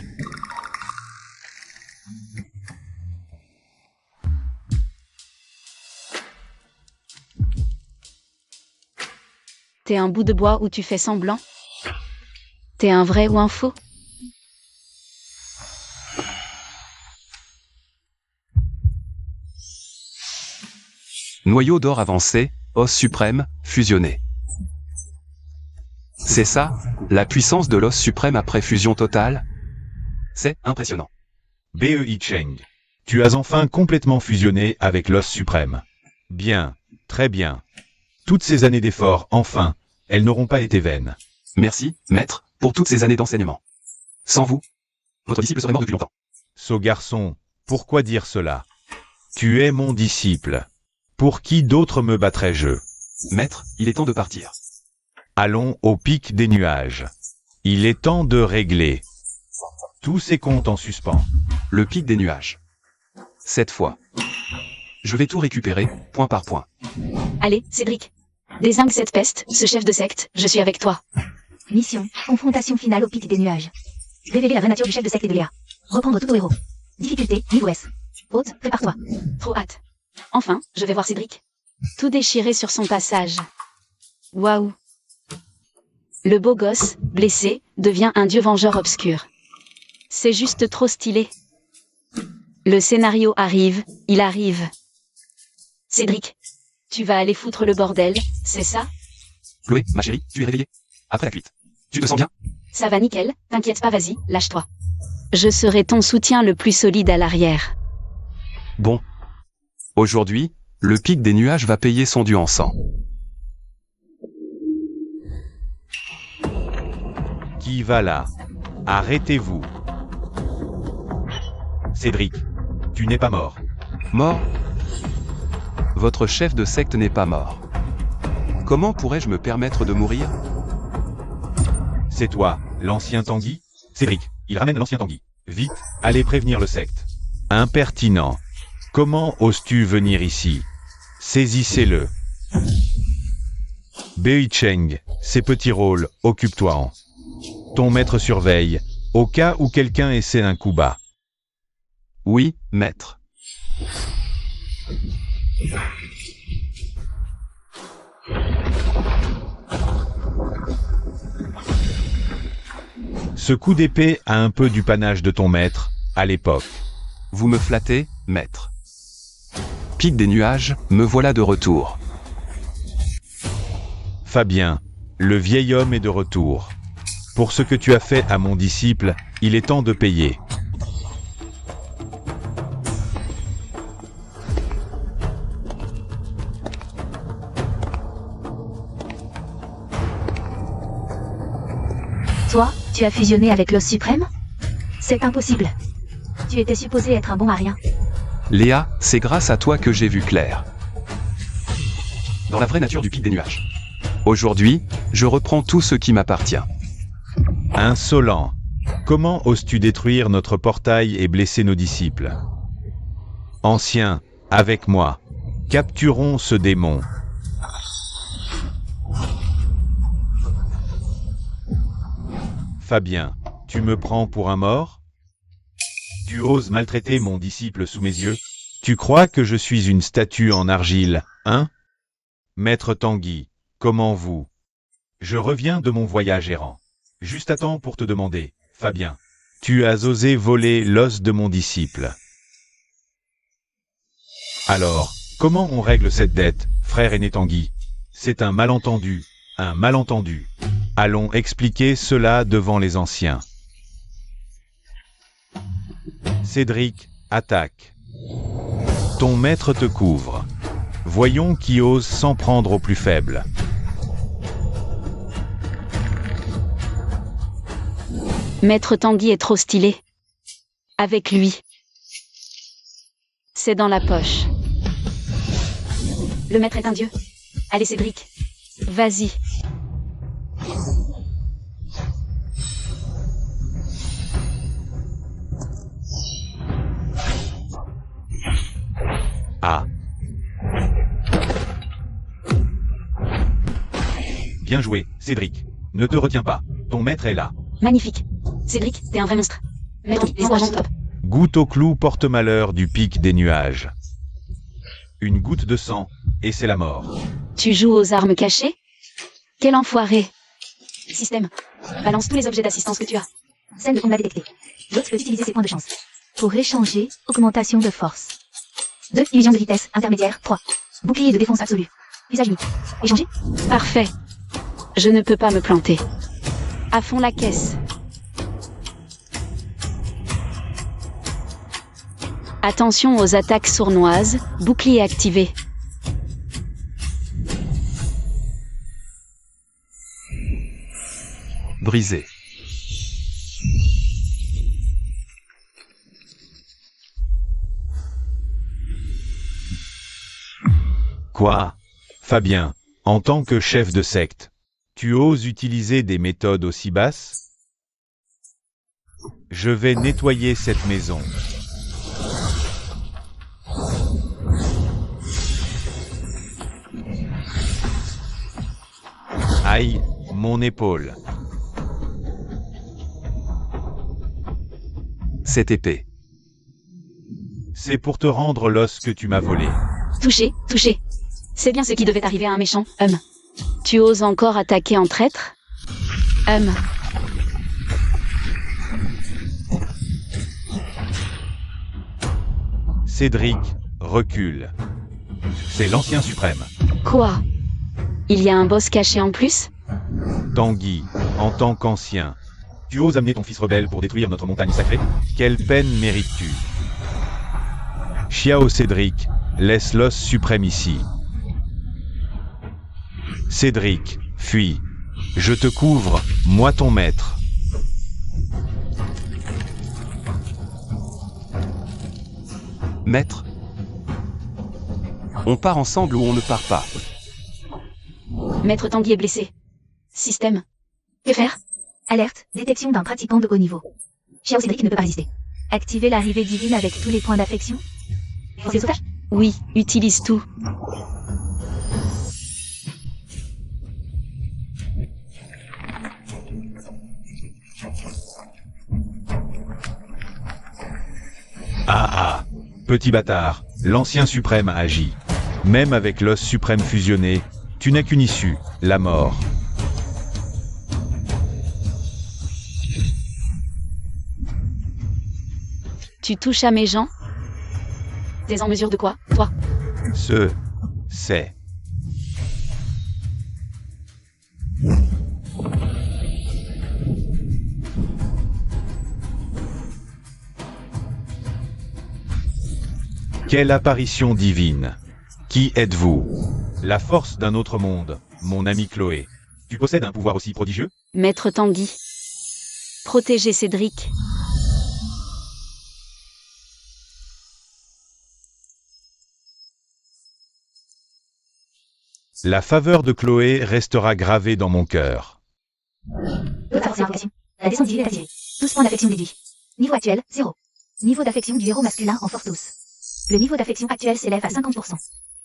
T'es un bout de bois où tu fais semblant? T'es un vrai ou un faux? Noyau d'or avancé, os suprême, fusionné. C'est ça, la puissance de l'os suprême après fusion totale? C'est impressionnant. Bei Cheng. Tu as enfin complètement fusionné avec l'os suprême. Bien, très bien. Toutes ces années d'efforts, enfin, elles n'auront pas été vaines. Merci, maître, pour toutes ces années d'enseignement. Sans vous, votre disciple serait mort depuis longtemps. Sot garçon, pourquoi dire cela? Tu es mon disciple. Pour qui d'autre me battrais-je? Maître, il est temps de partir. Allons au pic des nuages. Il est temps de régler tous ces comptes en suspens. Le pic des nuages. Cette fois. Je vais tout récupérer, point par point. Allez, Cédric. Désingue cette peste, ce chef de secte, je suis avec toi. Mission, confrontation finale au pic des nuages. Révéler la vraie nature du chef de secte et de Léa. Reprendre tout au héros. Difficulté, niveau S. Hôte, prépare-toi. Trop hâte. Enfin, je vais voir Cédric. Tout déchiré sur son passage. Waouh. Le beau gosse, blessé, devient un dieu vengeur obscur. C'est juste trop stylé. Le scénario arrive, il arrive. Cédric, tu vas aller foutre le bordel, c'est ça? Chloé, ma chérie, tu es réveillée. Après la cuite. Tu te sens bien? Ça va nickel, t'inquiète pas, vas-y, lâche-toi. Je serai ton soutien le plus solide à l'arrière. Bon. Aujourd'hui, le pic des nuages va payer son dû en sang. Qui va là? Arrêtez-vous. Cédric, tu n'es pas mort. Mort? Votre chef de secte n'est pas mort. Comment pourrais-je me permettre de mourir? C'est toi, l'ancien Tanguy? Cédric, il ramène l'ancien Tanguy. Vite, allez prévenir le secte. Impertinent. Comment oses-tu venir ici? Saisissez-le. Bei Cheng, ces petits rôles, occupe-toi-en. Ton maître surveille, au cas où quelqu'un essaie un coup bas. Oui, maître. Ce coup d'épée a un peu du panache de ton maître, à l'époque. Vous me flattez, maître. Pic des nuages, me voilà de retour. Fabien, le vieil homme est de retour. Pour ce que tu as fait à mon disciple, il est temps de payer. Toi, tu as fusionné avec l'os suprême? C'est impossible. Tu étais supposé être un bon arien. Léa, c'est grâce à toi que j'ai vu clair. Dans la vraie nature du pic des nuages. Aujourd'hui, je reprends tout ce qui m'appartient. Insolent. Comment oses-tu détruire notre portail et blesser nos disciples? Ancien, avec moi. Capturons ce démon. Fabien, tu me prends pour un mort? Tu oses maltraiter mon disciple sous mes yeux? Tu crois que je suis une statue en argile, hein? Maître Tanguy, comment vous? Je reviens de mon voyage errant. Juste à temps pour te demander, Fabien, tu as osé voler l'os de mon disciple. Alors, comment on règle cette dette, frère aîné Tanguy? C'est un malentendu, un malentendu. Allons expliquer cela devant les anciens. Cédric, attaque. Ton maître te couvre. Voyons qui ose s'en prendre au plus faible. Maître Tanguy est trop stylé. Avec lui. C'est dans la poche. Le maître est un dieu. Allez Cédric. Vas-y. Ah. Bien joué, Cédric. Ne te retiens pas. Ton maître est là. Magnifique. Cédric, t'es un vrai monstre. Maître, les encouragements top. Goutte au clou porte-malheur du pic des nuages. Une goutte de sang, et c'est la mort. Tu joues aux armes cachées? Quel enfoiré. Système. Balance tous les objets d'assistance que tu as. Scène de combat détectée. L'autre peut utiliser ses points de chance. Pour échanger, augmentation de force. 2. Illusion de vitesse, intermédiaire, 3. Bouclier de défense absolue. Usage unique. Échanger. Parfait. Je ne peux pas me planter. À fond la caisse. Attention aux attaques sournoises, bouclier activé. Brisé. Quoi? Fabien, en tant que chef de secte, tu oses utiliser des méthodes aussi basses? Je vais nettoyer cette maison. Aïe, mon épaule. Cette épée. C'est pour te rendre l'os que tu m'as volé. Touché, touché. C'est bien ce qui devait arriver à un méchant, Tu oses encore attaquer en traître? Cédric, recule. C'est l'ancien suprême. Quoi? Il y a un boss caché en plus? Tanguy, en tant qu'ancien, tu oses amener ton fils rebelle pour détruire notre montagne sacrée? Quelle peine mérites-tu? Xiao Cédric, laisse l'os suprême ici. Cédric, fuis. Je te couvre, moi ton maître. Maître? On part ensemble ou on ne part pas? Maître Tanguy est blessé. Système. Que faire? Alerte, détection d'un pratiquant de haut niveau. Xiao Cédric ne peut pas résister. Activer l'arrivée divine avec tous les points d'affection. Force de sauvetage? Oui, utilise tout. Ah, petit bâtard, l'ancien suprême agit. Même avec l'os suprême fusionné, tu n'as qu'une issue, la mort. Tu touches à mes gens? T'es en mesure de quoi, toi? C'est. Quelle apparition divine! Qui êtes-vous? La force d'un autre monde, mon ami Chloé. Tu possèdes un pouvoir aussi prodigieux? Maître Tanguy. Protéger Cédric. La faveur de Chloé restera gravée dans mon cœur. Votre force et invocation. La descente divine est activée. 12 points d'affection déduits. Niveau actuel, 0. Niveau d'affection du héros masculin en force 12. Le niveau d'affection actuel s'élève à 50%.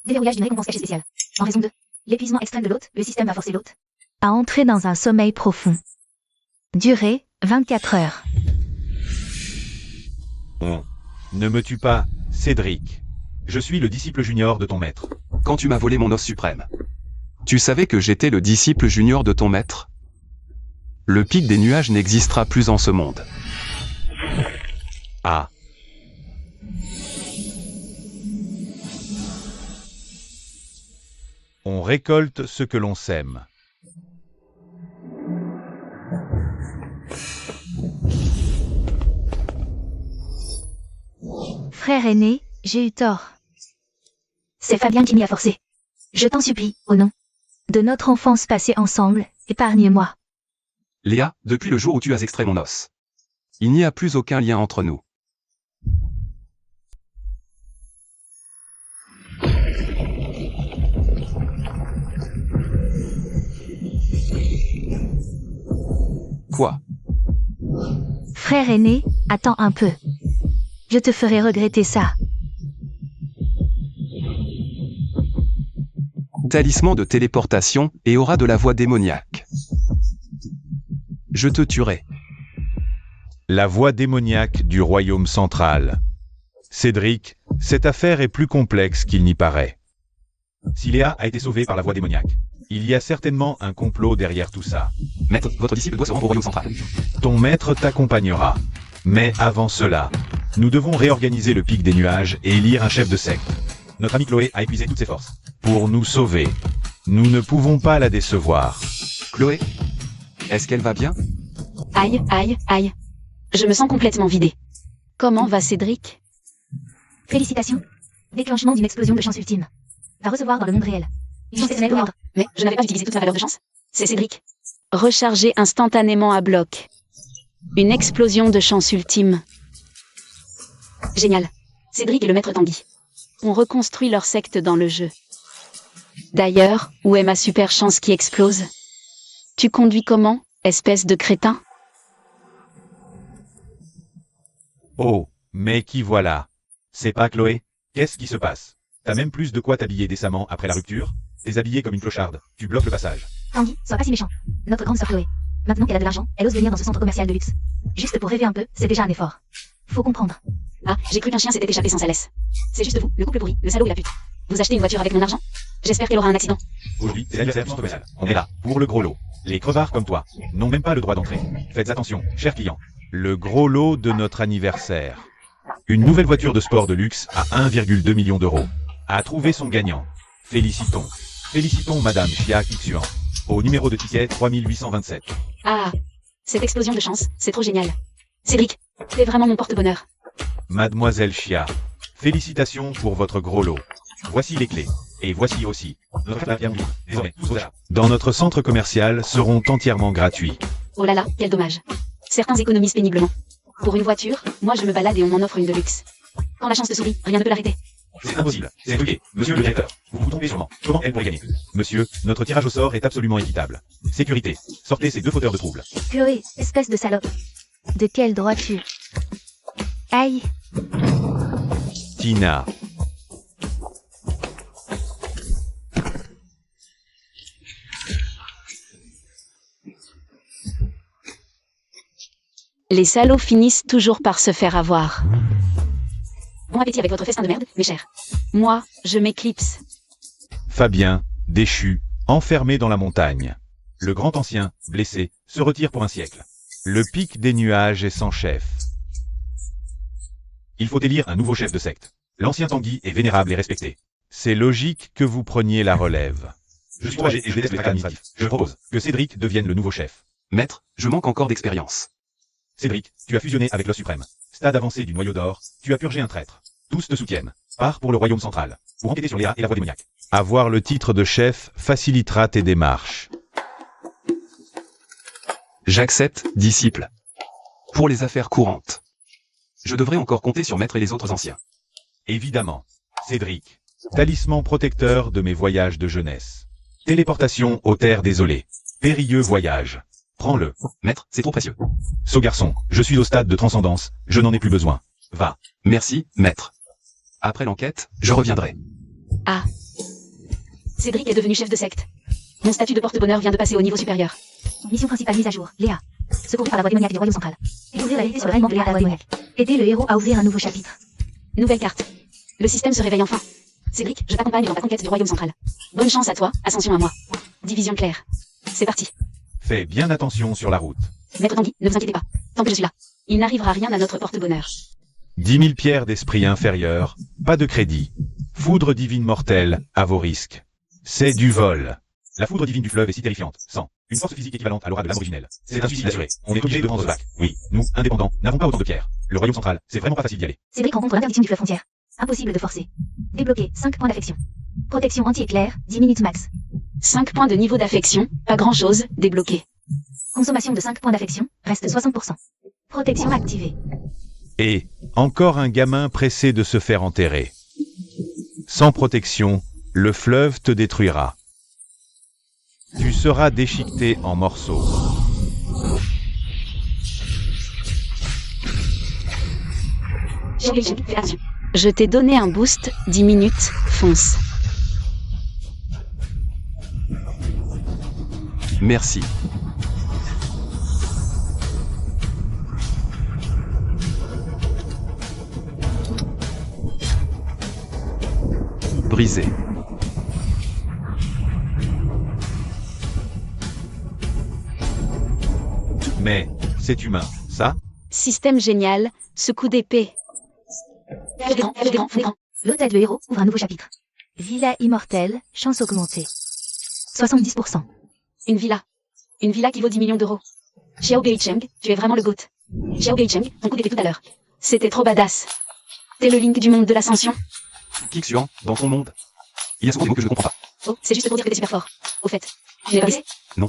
Déverrouillage d'une récompense cachée spéciale. En raison de l'épuisement extrême de l'hôte, le système va forcer l'hôte à entrer dans un sommeil profond. Durée, 24 heures. Ne me tue pas, Cédric. Je suis le disciple junior de ton maître. Quand tu m'as volé mon os suprême. Tu savais que j'étais le disciple junior de ton maître? Le pic des nuages n'existera plus en ce monde. Ah. On récolte ce que l'on sème. Frère aîné, j'ai eu tort. C'est Fabien qui m'y a forcé. Je t'en supplie, au nom de notre enfance passée ensemble, épargne-moi. Léa, depuis le jour où tu as extrait mon os, il n'y a plus aucun lien entre nous. Quoi? Frère aîné, attends un peu. Je te ferai regretter ça. Talisman de téléportation et aura de la voix démoniaque. Je te tuerai. La voix démoniaque du royaume central. Cédric, cette affaire est plus complexe qu'il n'y paraît. Si Léa a été sauvée par la voix démoniaque, il y a certainement un complot derrière tout ça. Maître, votre disciple doit se rendre au royaume central. Ton maître t'accompagnera. Mais avant cela, nous devons réorganiser le pic des nuages et élire un chef de secte. Notre amie Chloé a épuisé toutes ses forces. Pour nous sauver, nous ne pouvons pas la décevoir. Chloé? Est-ce qu'elle va bien? Aïe, aïe, aïe. Je me sens complètement vidée. Comment va Cédric? Félicitations. Déclenchement d'une explosion de chance ultime. Va recevoir dans le monde réel. Une chance exceptionnelle de l'ordre. Mais je n'avais pas utilisé toute ma valeur de chance. C'est Cédric. Recharger instantanément à bloc. Une explosion de chance ultime. Génial. Cédric et le maître Tanguy. On reconstruit leur secte dans le jeu. D'ailleurs, où est ma super chance qui explose? Tu conduis comment, espèce de crétin? Oh, mais qui voilà? C'est pas Chloé? Qu'est-ce qui se passe? T'as même plus de quoi t'habiller décemment après la rupture? T'es habillée comme une clocharde, tu bloques le passage. Tanguy, sois pas si méchant. Notre grande sœur Chloé. Maintenant qu'elle a de l'argent, elle ose venir dans ce centre commercial de luxe. Juste pour rêver un peu, c'est déjà un effort. Faut comprendre. Ah, j'ai cru qu'un chien s'était échappé sans sa laisse. C'est juste vous, le couple pourri, le salaud et la pute. Vous achetez une voiture avec mon argent? J'espère qu'elle aura un accident. Aujourd'hui, c'est l'anniversaire du centre commercial. On est là, pour le gros lot. Les crevards comme toi n'ont même pas le droit d'entrer. Faites attention, chers clients. Le gros lot de notre anniversaire. Une nouvelle voiture de sport de luxe à 1,2 million d'euros. A trouvé son gagnant. Félicitons. Félicitons Madame Chia Kixuan. Au numéro de ticket 3827. Ah, cette explosion de chance, c'est trop génial. Cédric, t'es vraiment mon porte-bonheur. Mademoiselle Chia, félicitations pour votre gros lot. Voici les clés. Et voici aussi notre carte bienvenue. Désormais, tous vos achats dans notre centre commercial seront entièrement gratuits. Oh là là, quel dommage. Certains économisent péniblement. Pour une voiture, moi je me balade et on m'en offre une de luxe. Quand la chance te sourit, rien ne peut l'arrêter. C'est impossible, c'est truqué. Monsieur le directeur, vous vous trompez sûrement. Comment elle pourrait gagner? Monsieur, notre tirage au sort est absolument équitable. Sécurité, sortez ces deux fauteurs de trouble. Chloé, espèce de salope. De quel droit tu... Aïe. Tina. Les salauds finissent toujours par se faire avoir. Bon appétit avec votre festin de merde, mes chers. Moi, je m'éclipse. Fabien, déchu, enfermé dans la montagne. Le grand ancien, blessé, se retire pour un siècle. Le pic des nuages est sans chef. Il faut élire un nouveau chef de secte. L'ancien Tanguy est vénérable et respecté. C'est logique que vous preniez la relève. Je suis trop âgé et je déteste les tracas administratifs. Je propose que Cédric devienne le nouveau chef. Maître, je manque encore d'expérience. Cédric, tu as fusionné avec l'os suprême. Stade avancé du noyau d'or, tu as purgé un traître. Tous te soutiennent. Pars pour le royaume central. Pour enquêter sur Léa et la voix démoniaque. Avoir le titre de chef facilitera tes démarches. J'accepte, disciple. Pour les affaires courantes. Je devrais encore compter sur Maître et les autres anciens. Évidemment. Cédric. Talisman protecteur de mes voyages de jeunesse. Téléportation aux terres désolées. Périlleux voyage. Prends-le. Maître, c'est trop précieux. Sot garçon, je suis au stade de transcendance, je n'en ai plus besoin. Va. Merci, maître. Après l'enquête, je reviendrai. Ah. Cédric est devenu chef de secte. Mon statut de porte-bonheur vient de passer au niveau supérieur. Mission principale mise à jour. Léa. Secourue par la voix démoniaque du royaume central. Découvrir la vérité sur le règlement de Léa et la voix démoniaque. Aider le héros à ouvrir un nouveau chapitre. Nouvelle carte. Le système se réveille enfin. Cédric, je t'accompagne dans ta conquête du royaume central. Bonne chance à toi, ascension à moi. Division claire. C'est parti. Fais bien attention sur la route. Maître Tanguy, ne vous inquiétez pas. Tant que je suis là, il n'arrivera rien à notre porte-bonheur. 10 000 pierres d'esprit inférieur, pas de crédit. Foudre divine mortelle, à vos risques. C'est du vol. La foudre divine du fleuve est si terrifiante, sans une force physique équivalente à l'aura de l'âme originelle. C'est un suicide assuré. On est obligé de prendre ce bac. Oui, nous, indépendants, n'avons pas autant de pierres. Le royaume central, c'est vraiment pas facile d'y aller. Cédric rencontre l'interdiction du fleuve frontière. Impossible de forcer. Débloquer 5 points d'affection. Protection anti-éclair, 10 minutes max. 5 points de niveau d'affection, pas grand chose, débloqué. Consommation de 5 points d'affection, reste 60%. Protection activée. Et, encore un gamin pressé de se faire enterrer. Sans protection, le fleuve te détruira. Tu seras déchiqueté en morceaux. Xiao Beijing, fais attention. Je t'ai donné un boost, 10 minutes, fonce. Merci. Brisé. Mais, c'est humain, ça? Système génial, ce coup d'épée. L'hôtel de héros ouvre un nouveau chapitre. Villa immortelle, chance augmentée. 70%. Une villa. Une villa qui vaut 10 millions d'euros. Xiao Beicheng, tu es vraiment le GOAT. Xiao Beicheng, ton coup d'épée tout à l'heure. C'était trop badass. T'es le Link du monde de l'ascension. Kixuan, dans ton monde. Il y a souvent des mots que je ne comprends pas. Oh, c'est juste pour dire que t'es super fort. Au fait, tu n'es pas blessé? Non.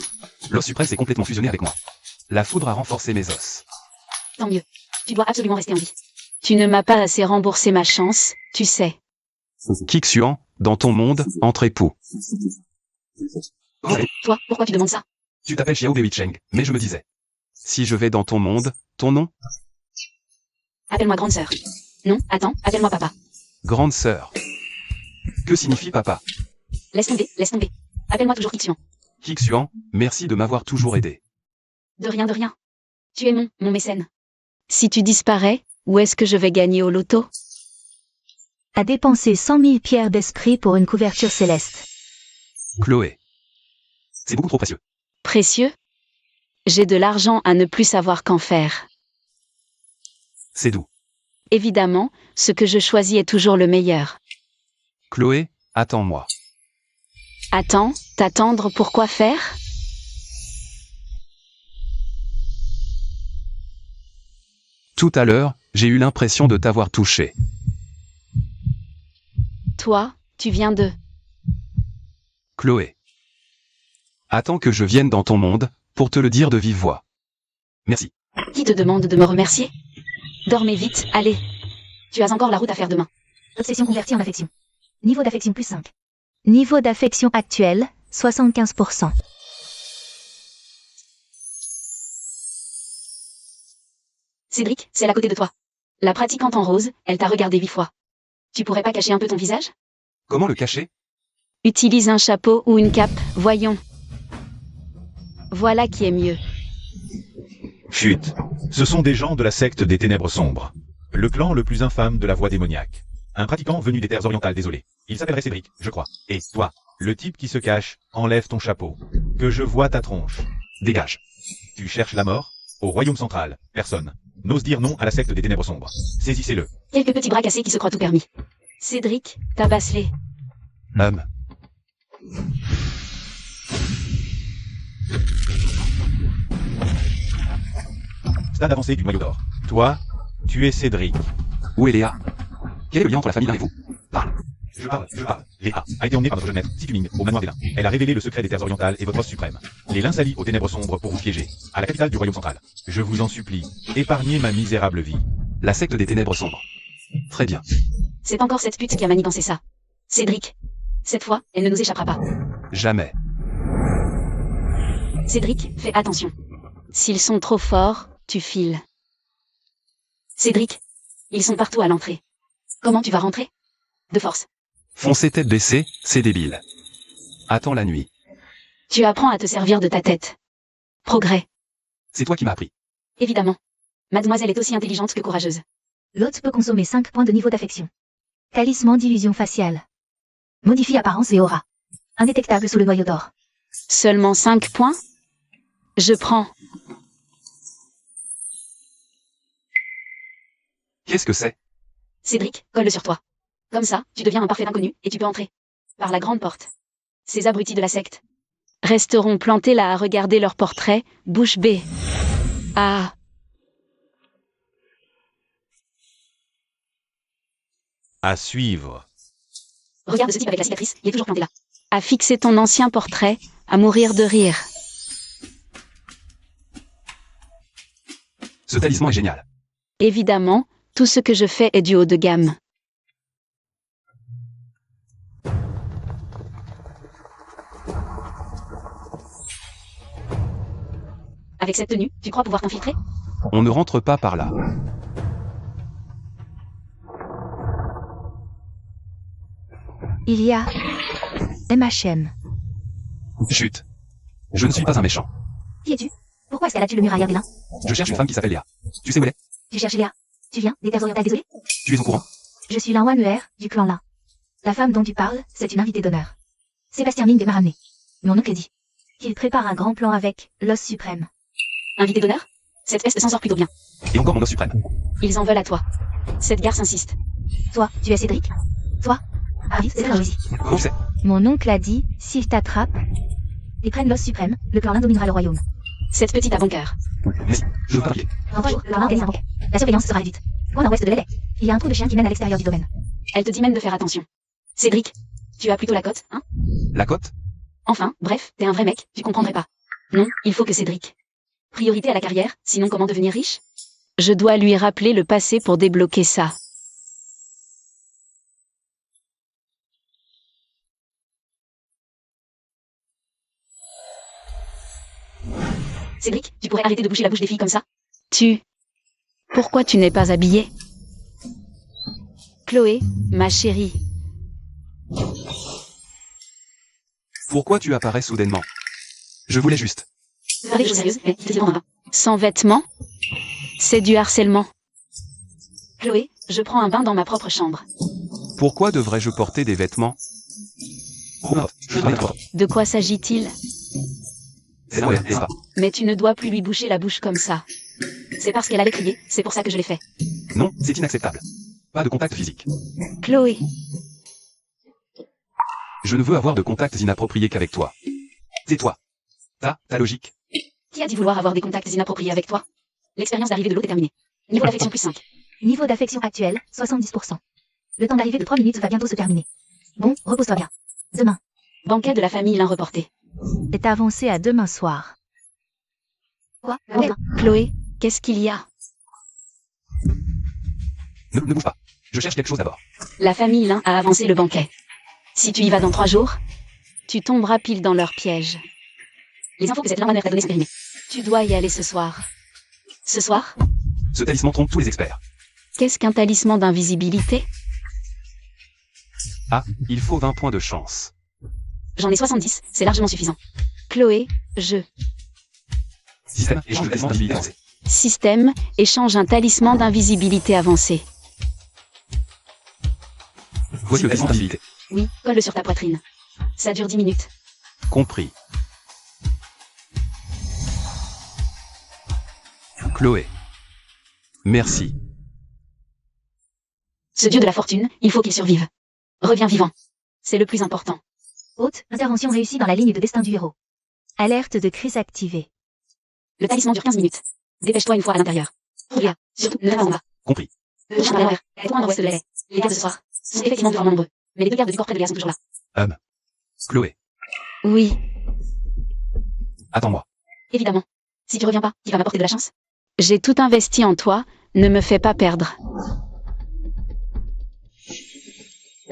L'os suprême s'est complètement fusionné avec moi. La foudre a renforcé mes os. Tant mieux. Tu dois absolument rester en vie. Tu ne m'as pas assez remboursé ma chance, tu sais. Kixuan, dans ton monde, entre époux. Toi, pourquoi tu demandes ça? Tu t'appelles Xiao Beicheng, mais je me disais. Si je vais dans ton monde, ton nom? Appelle-moi grande sœur. Non, attends, appelle-moi papa. Grande sœur. Que signifie papa? Laisse tomber, laisse tomber. Appelle-moi toujours Kixuan. Kixuan, merci de m'avoir toujours aidé. De rien, de rien. Tu es mon mécène. Si tu disparais, où est-ce que je vais gagner au loto? A dépensé 100 000 pierres d'esprit pour une couverture céleste. Chloé. C'est beaucoup trop précieux. Précieux? J'ai de l'argent à ne plus savoir qu'en faire. C'est doux. Évidemment, ce que je choisis est toujours le meilleur. Chloé, attends-moi. Attends, t'attendre pour quoi faire? Tout à l'heure, j'ai eu l'impression de t'avoir touché. Toi, tu viens de... Chloé. Attends que je vienne dans ton monde, pour te le dire de vive voix. Merci. Qui te demande de me remercier? Dormez vite, allez. Tu as encore la route à faire demain. Obsession convertie en affection. Niveau d'affection plus 5. Niveau d'affection actuel, 75%. Cédric, c'est à côté de toi. La pratiquante en rose, elle t'a regardé 8 fois. Tu pourrais pas cacher un peu ton visage? Comment le cacher? Utilise un chapeau ou une cape, voyons. Voilà qui est mieux. Chut. Ce sont des gens de la secte des ténèbres sombres. Le clan le plus infâme de la voie démoniaque. Un pratiquant venu des terres orientales, désolé. Il s'appellerait Cédric, je crois. Et toi, le type qui se cache, enlève ton chapeau. Que je vois ta tronche. Dégage. Tu cherches la mort? Au royaume central, personne n'ose dire non à la secte des ténèbres sombres. Saisissez-le. Quelques petits bras cassés qui se croient tout permis. Cédric, tabasse-les. Stade avancé du noyau d'or. Toi, tu es Cédric. Où est Léa? Quel est le lien entre la famille d'un et vous? Parle. Je parle. Léa a été emmenée par notre jeune maître, Situning, au manoir des Lins. Elle a révélé le secret des terres orientales et votre os suprême. Les Lins s'allient aux ténèbres sombres pour vous piéger. À la capitale du royaume central. Je vous en supplie, épargnez ma misérable vie. La secte des ténèbres sombres. Très bien. C'est encore cette pute qui a manigancé ça. Cédric. Cette fois, elle ne nous échappera pas. Jamais. Cédric, fais attention. S'ils sont trop forts, tu files. Cédric. Ils sont partout à l'entrée. Comment tu vas rentrer? De force. Foncer tête baissée, c'est débile. Attends la nuit. Tu apprends à te servir de ta tête. Progrès. C'est toi qui m'as appris. Évidemment. Mademoiselle est aussi intelligente que courageuse. L'hôte peut consommer 5 points de niveau d'affection. Talisman d'illusion faciale. Modifie apparence et aura. Indétectable sous le noyau d'or. Seulement 5 points? Je prends. Qu'est-ce que c'est? Cédric, colle-le sur toi. Comme ça, tu deviens un parfait inconnu, et tu peux entrer. Par la grande porte. Ces abrutis de la secte resteront plantés là à regarder leur portrait, bouche bée. Ah. À suivre. Regarde ce type avec la cicatrice, il est toujours planté là. À fixer ton ancien portrait, à mourir de rire. Ce talisman est génial. Évidemment, tout ce que je fais est du haut de gamme. Avec cette tenue, tu crois pouvoir t'infiltrer? On ne rentre pas par là. Il y a MHM. Chut. Je ne suis pas un méchant. Qui es-tu? Pourquoi est-ce qu'elle a tué le mur arrière des nains? Je cherche une femme qui s'appelle Léa. Tu sais où elle est? Tu cherches Léa. Tu viens des terres orientales désolé? Tu es au courant? Je suis Lin Muer, du clan Lin. La femme dont tu parles, c'est une invitée d'honneur. Sébastien Ming m'a ramené. Mon oncle dit qu'il prépare un grand plan avec l'os suprême. Invité d'honneur? Cette peste s'en sort plutôt bien. Et encore mon os suprême. Ils en veulent à toi. Cette garce insiste. Toi, tu es Cédric? Toi? Ah oui, c'est très réussi. Comment tu sais? Mon oncle a dit, s'ils t'attrapent, ils prennent l'os suprême, le clan Lin dominera le royaume. Cette petite a bon cœur. Merci. Je veux pas prier. Dans 3 jours, le clan Lin gagne un banquet. La surveillance sera réduite. Au nord-ouest de l'Elec, il y a un trou de chien qui mène à l'extérieur du domaine. Elle te dit même de faire attention. Cédric, tu as plutôt la cote, hein? La cote? Enfin, bref, t'es un vrai mec, tu comprendrais pas. Non, il faut que Cédric. Priorité à la carrière, sinon comment devenir riche? Je dois lui rappeler le passé pour débloquer ça. Cédric, tu pourrais arrêter de boucher la bouche des filles comme ça? Pourquoi tu n'es pas habillée? Chloé, ma chérie. Pourquoi tu apparais soudainement? Je voulais juste. Pas des choses sérieuses, mais je te demande. Sans vêtements? C'est du harcèlement. Chloé, je prends un bain dans ma propre chambre. Pourquoi devrais-je porter des vêtements? Oh, je travaille trop. De quoi s'agit-il? C'est la n'est-ce pas? Mais tu ne dois plus lui boucher la bouche comme ça. C'est parce qu'elle avait crié, c'est pour ça que je l'ai fait. Non, c'est inacceptable. Pas de contact physique. Chloé, Je ne veux avoir de contacts inappropriés qu'avec toi. C'est toi. Ta logique. qui a dit vouloir avoir des contacts inappropriés avec toi? L'expérience d'arrivée de l'autre est terminée. Niveau d'affection plus 5. Niveau d'affection actuel, 70%. Le temps d'arrivée de 3 minutes va bientôt se terminer. Bon, repose-toi bien. Demain. Banquet de la famille l'un reporté. Est avancé à demain soir. Quoi? Ouais. Chloé, qu'est-ce qu'il y a? Ne bouge pas. Je cherche quelque chose d'abord. La famille l'un a avancé le banquet. Si tu y vas dans 3 jours, tu tomberas pile dans leur piège. Les infos que cette lingmanère t'a données sont périmées. Tu dois y aller ce soir. Ce soir? Ce talisman trompe tous les experts. Qu'est-ce qu'un talisman d'invisibilité? Ah, il faut 20 points de chance. J'en ai 70, c'est largement suffisant. Chloé, Système, échange de talisman d'invisibilité avancé. Système, échange un talisman d'invisibilité avancé. Voici le talisman d'invisibilité. Oui, colle-le sur ta poitrine. Ça dure 10 minutes. Compris. Chloé. Merci. Ce dieu de la fortune, il faut qu'il survive. Reviens vivant. C'est le plus important. Haute, intervention réussie dans la ligne de destin du héros. Alerte de crise activée. Le talisman dure 15 minutes. Dépêche-toi une fois à l'intérieur. Regarde, surtout, ne va pas en bas. Compris. Le chien derrière, elle tourne à l'ouest de l'Elay. Les gardes ce soir sont effectivement vraiment nombreux. Mais les 2 gardes du corps près de Léa sont toujours là. Chloé. Oui, Attends-moi. évidemment. Si tu reviens pas, il va m'apporter de la chance. J'ai tout investi en toi, ne me fais pas perdre.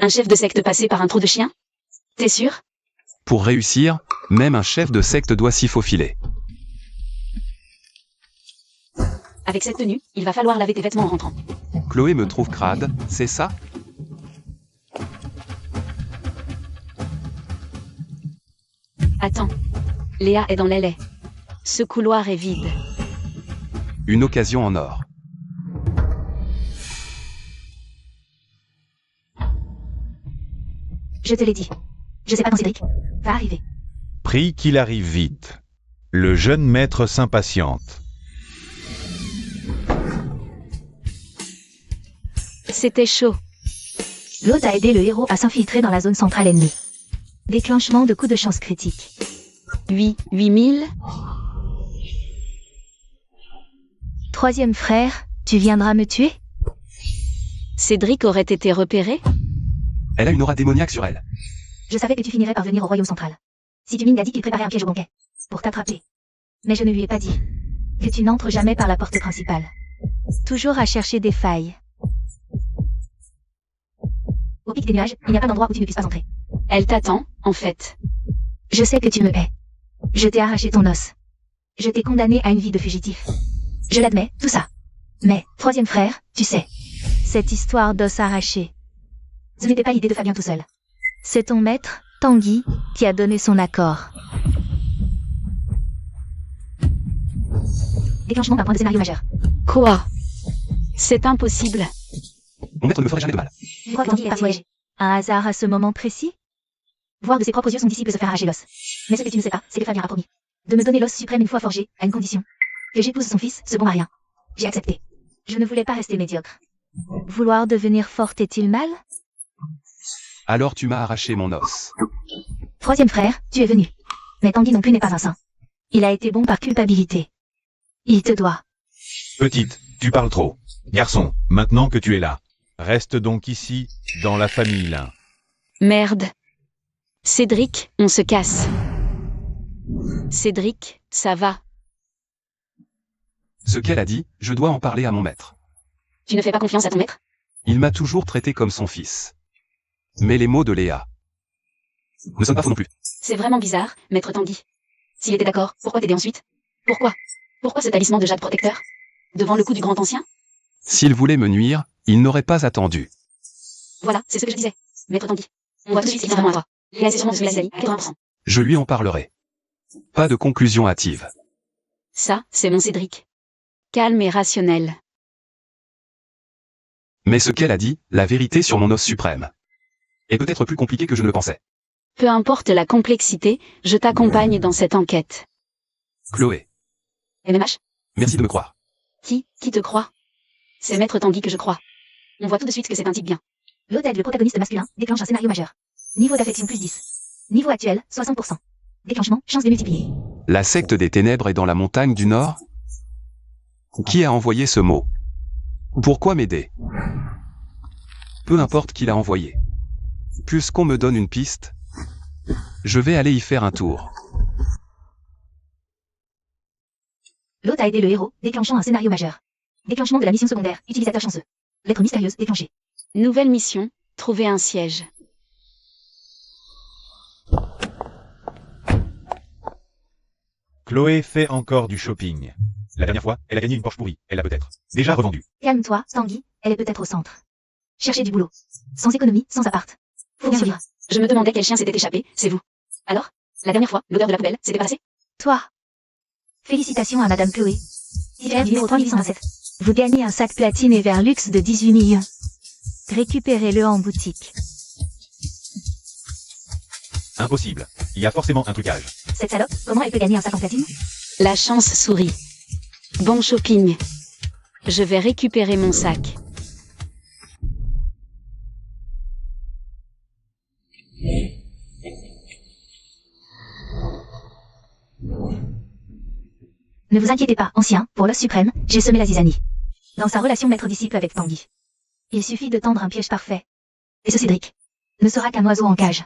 Un chef de secte passé par un trou de chien? T'es sûr? Pour réussir, même un chef de secte doit s'y faufiler. Avec cette tenue, il va falloir laver tes vêtements en rentrant. Chloé me trouve crade, c'est ça? Attends. Léa est dans les laits. Ce couloir est vide. Une occasion en or. Je te l'ai dit. Je sais pas quand Cédric va arriver. Prie qu'il arrive vite. Le jeune maître s'impatiente. C'était chaud. L'hôte a aidé le héros à s'infiltrer dans la zone centrale ennemie. Déclenchement de coup de chance critique. 8000. Troisième frère, tu viendras me tuer? Cédric aurait été repéré? Elle a une aura démoniaque sur elle. Je savais que tu finirais par venir au royaume central. Si tu a dit qu'il préparait un piège au banquet. Pour t'attraper. Mais je ne lui ai pas dit. Que tu n'entres jamais par la porte principale. Toujours à chercher des failles. Au pic des nuages, il n'y a pas d'endroit où tu ne puisses pas entrer. Elle t'attend, en fait. Je sais que tu me hais. Je t'ai arraché ton os. Je t'ai condamné à une vie de fugitif. Je l'admets, tout ça. Mais, troisième frère, tu sais. Cette histoire d'os arraché. Ce n'était pas l'idée de Fabien tout seul. C'est ton maître, Tanguy, qui a donné son accord. Déclenchement d'un point de scénario majeur. Quoi? C'est impossible. Mon maître ne me ferait jamais de mal. Crois que Tanguy est parti voyager. Un hasard à ce moment précis? Voir de ses propres yeux son disciple se faire arracher l'os. Mais ce que tu ne sais pas, c'est que Fabien a promis de me donner l'os suprême une fois forgé, à une condition. Que j'épouse son fils, ce bon Marien. J'ai accepté. Je ne voulais pas rester médiocre. Vouloir devenir forte est-il mal? Alors tu m'as arraché mon os. Troisième frère, tu es venu. Mais Tanguy non plus n'est pas un saint. Il a été bon par culpabilité. Il te doit. Petite, tu parles trop. Garçon, maintenant que tu es là, reste donc ici, dans la famille Lin. Merde. Cédric, on se casse. Cédric, ça va. Ce qu'elle a dit, je dois en parler à mon maître. Tu ne fais pas confiance à ton maître? Il m'a toujours traité comme son fils. Mais les mots de Léa ne sont pas faux non plus. C'est vraiment bizarre, maître Tanguy. S'il était d'accord, pourquoi t'aider ensuite? Pourquoi? Pourquoi ce talisman de jade protecteur? Devant le coup du grand ancien? S'il voulait me nuire, il n'aurait pas attendu. Voilà, c'est ce que je disais. Maître Tanguy. On voit tout de suite qu'il est vraiment à toi. Léa, c'est sûrement de ce à 80%. Je lui en parlerai. Pas de conclusion hâtive. Ça, c'est mon Cédric. Calme et rationnel. Mais ce qu'elle a dit, la vérité sur mon os suprême, est peut-être plus compliqué que je ne le pensais. Peu importe la complexité, je t'accompagne dans cette enquête. Chloé, MMH? merci de me croire. Qui te croit? C'est maître Tanguy que je crois. On voit tout de suite que c'est un type bien. L'hôtel, le protagoniste masculin, déclenche un scénario majeur. Niveau d'affection plus 10. Niveau actuel, 60%. Déclenchement, chance démultipliée. La secte des ténèbres est dans la montagne du Nord? Qui a envoyé ce mot? Pourquoi m'aider? Peu importe qui l'a envoyé. Puisqu'on me donne une piste, je vais aller y faire un tour. L'hôte a aidé le héros, déclenchant un scénario majeur. Déclenchement de la mission secondaire, utilisateur chanceux. Lettre mystérieuse déclenchée. Nouvelle mission, trouver un siège. Chloé fait encore du shopping. La dernière fois, elle a gagné une Porsche pourrie. Elle l'a peut-être déjà revendue. Calme-toi, Tanguy, elle est peut-être au centre. Cherchez du boulot. Sans économie, sans appart. Faut bien vivre. Je me demandais quel chien s'était échappé, c'est vous. Alors? La dernière fois, l'odeur de la poubelle, c'était passé? Toi. Félicitations à Madame Chloé. Titulaire du numéro 3827. Vous gagnez un sac platine et verre luxe de 18 millions. Récupérez-le en boutique. Impossible. Il y a forcément un trucage. Cette salope, comment elle peut gagner un sac en platine? La chance sourit. Bon shopping. Je vais récupérer mon sac. Ne vous inquiétez pas, ancien, pour l'os suprême, j'ai semé la zizanie. Dans sa relation maître-disciple avec Tanguy. Il suffit de tendre un piège parfait. Et ce Cédric ne sera qu'un oiseau en cage.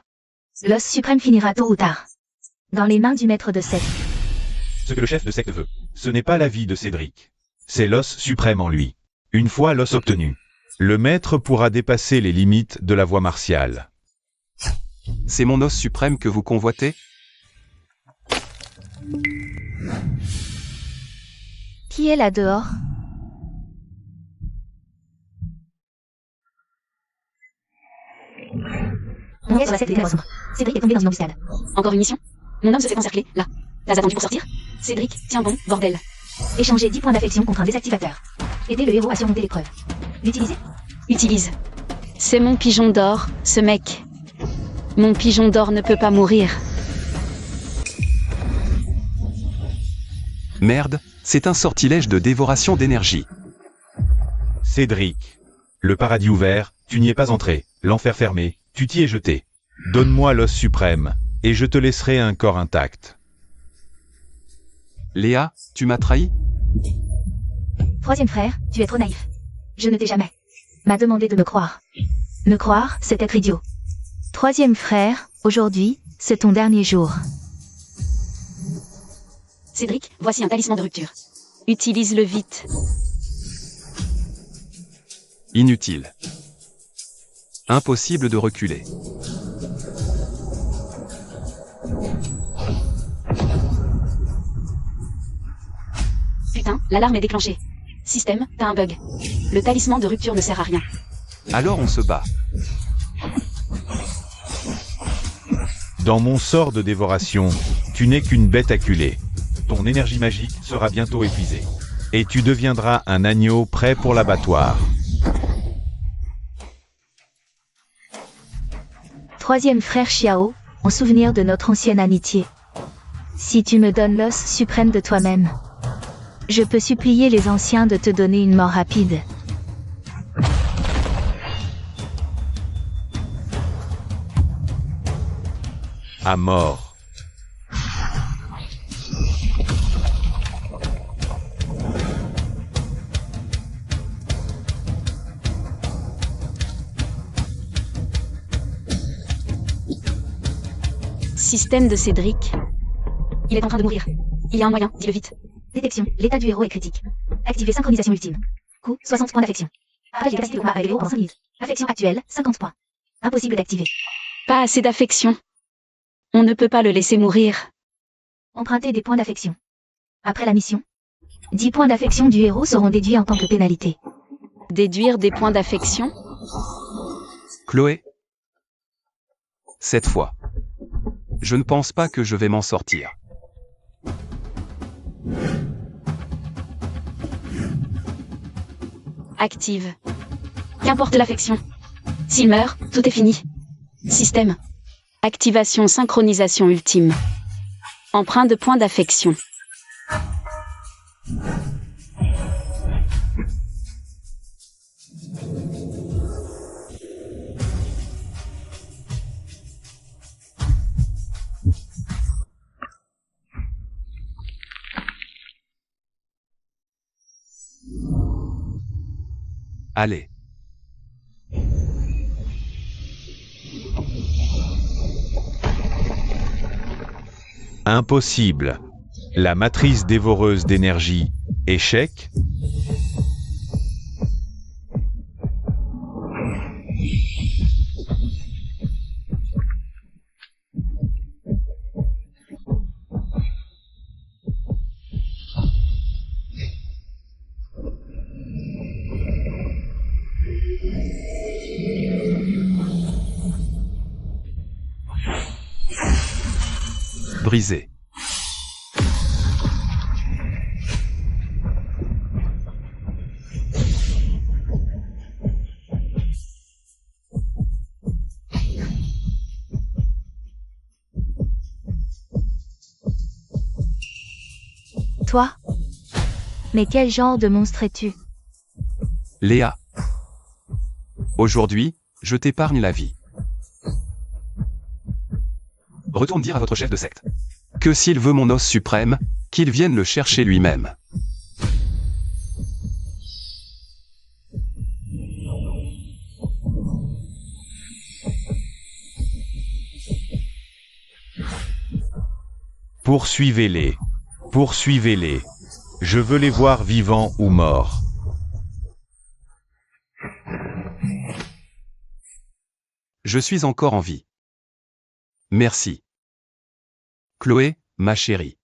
L'os suprême finira tôt ou tard dans les mains du maître de secte. Ce que le chef de secte veut, ce n'est pas la vie de Cédric. C'est l'os suprême en lui. Une fois l'os obtenu, le maître pourra dépasser les limites de la voie martiale. C'est mon os suprême que vous convoitez? Qui est là dehors? On est sur la secte des ténèbres sombres. Cédric est tombé dans une embuscade. Encore une mission? Mon homme se fait encercler, là. T'as attendu pour sortir? Cédric, tiens bon, bordel. Échanger 10 points d'affection contre un désactivateur. Aider le héros à surmonter l'épreuve. L'utiliser? Utilise. C'est mon pigeon d'or, ce mec. Mon pigeon d'or ne peut pas mourir. Merde, c'est un sortilège de dévoration d'énergie. Cédric. Le paradis ouvert, tu n'y es pas entré. L'enfer fermé, tu t'y es jeté. Donne-moi l'os suprême, et je te laisserai un corps intact. Léa, tu m'as trahi? Troisième frère, tu es trop naïf. Je ne t'ai jamais m'a demandé de me croire. Me croire, c'est être idiot. Troisième frère, aujourd'hui, c'est ton dernier jour. Cédric, voici un talisman de rupture. Utilise-le vite. Inutile. Impossible de reculer. Putain, l'alarme est déclenchée. Système, t'as un bug. Le talisman de rupture ne sert à rien. Alors on se bat. Dans mon sort de dévoration, tu n'es qu'une bête acculée. Ton énergie magique sera bientôt épuisée. Et tu deviendras un agneau prêt pour l'abattoir. Troisième frère Xiao, en souvenir de notre ancienne amitié. Si tu me donnes l'os suprême de toi-même, je peux supplier les anciens de te donner une mort rapide. À mort. Système de Cédric. Il est en train de mourir. Il y a un moyen, dis-le vite. Détection, l'état du héros est critique. Activer synchronisation ultime. Coût, 60 points d'affection. Appel des capacités de combat avec le héros pendant 5 minutes. Affection actuelle, 50 points. Impossible d'activer. Pas assez d'affection. On ne peut pas le laisser mourir. Emprunter des points d'affection. Après la mission, 10 points d'affection du héros seront déduits en tant que pénalité. Déduire des points d'affection. Chloé. Cette fois. Je ne pense pas que je vais m'en sortir. Active. Qu'importe l'affection. S'il meurt, tout est fini. Système. Activation synchronisation ultime. Emprunt de points d'affection. Allez. Impossible. La matrice dévoreuse d'énergie. Échec. Brisé. Toi? Mais quel genre de monstre es-tu? Léa. Aujourd'hui, je t'épargne la vie. Retourne dire à votre chef de secte que s'il veut mon os suprême, qu'il vienne le chercher lui-même. Poursuivez-les. Poursuivez-les. Je veux les voir vivants ou morts. Je suis encore en vie. Merci. Chloé, ma chérie.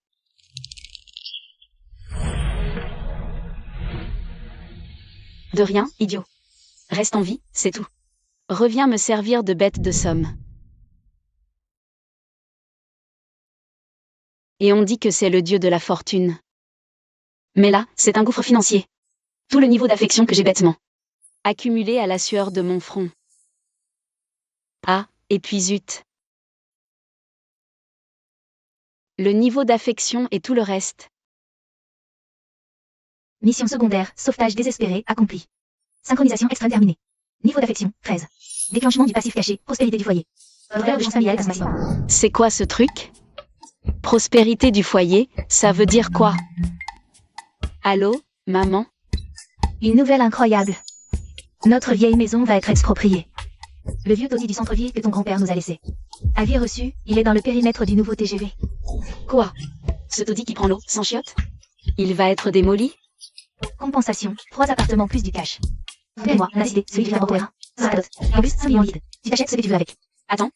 De rien, idiot. Reste en vie, c'est tout. Reviens me servir de bête de somme. Et on dit que c'est le dieu de la fortune. Mais là, c'est un gouffre financier. Tout le niveau d'affection que j'ai bêtement accumulé à la sueur de mon front. Ah, et puis zut. Le niveau d'affection et tout le reste. Mission secondaire, sauvetage désespéré, accompli. Synchronisation extrême terminée. Niveau d'affection, 13. Déclenchement du passif caché, prospérité du foyer. Valeur de chance familiale passe maximum. C'est quoi ce truc? Prospérité du foyer, ça veut dire quoi? Allô, maman? Une nouvelle incroyable. Notre vieille maison va être expropriée. Le vieux taudis du centre-ville que ton grand-père nous a laissé. Avis reçu, il est dans le périmètre du nouveau TGV. Quoi? Ce taudis qui prend l'eau, sans chiottes? Il va être démoli? Compensation, 3 appartements plus du cash. Moi, la cité, celui du River 1. Ça dot. En plus, 5 millions liquides. Tu t'achètes ce que tu veux avec. Attends.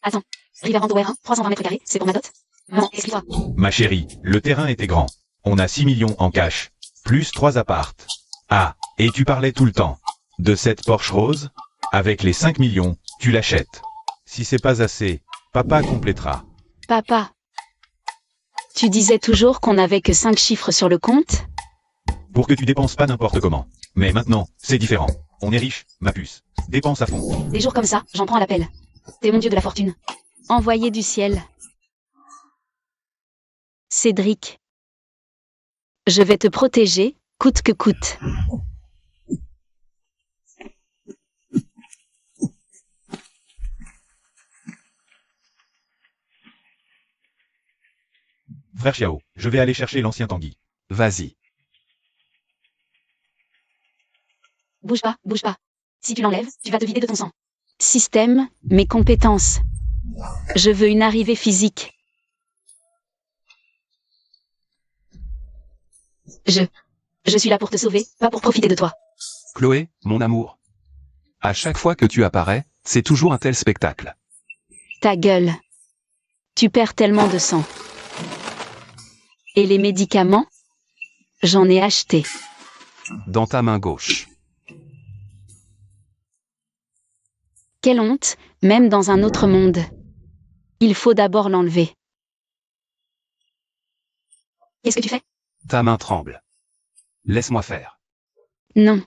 River 1, 320 mètres carrés, c'est pour ma dot? Maman, explique-toi. Ma chérie, le terrain était grand. On a 6 millions en cash. Plus 3 appartes. Ah, et tu parlais tout le temps. De cette Porsche rose? Avec les 5 millions, tu l'achètes. Si c'est pas assez, papa complétera. Papa. Tu disais toujours qu'on n'avait que 5 chiffres sur le compte? Pour que tu dépenses pas n'importe comment. Mais maintenant, c'est différent. On est riche, ma puce. Dépense à fond. Des jours comme ça, j'en prends à l'appel. T'es mon dieu de la fortune. Envoyé du ciel. Cédric. Je vais te protéger, coûte que coûte. Frère Xiao, je vais aller chercher l'ancien Tanguy. Vas-y. Bouge pas, bouge pas. Si tu l'enlèves, tu vas te vider de ton sang. Système, mes compétences. Je veux une arrivée physique. Je suis là pour te sauver, pas pour profiter de toi. Chloé, mon amour. À chaque fois que tu apparais, c'est toujours un tel spectacle. Ta gueule. Tu perds tellement de sang. Et les médicaments? J'en ai acheté. Dans ta main gauche. Quelle honte, même dans un autre monde. Il faut d'abord l'enlever. Qu'est-ce que tu fais? Ta main tremble. Laisse-moi faire. Non.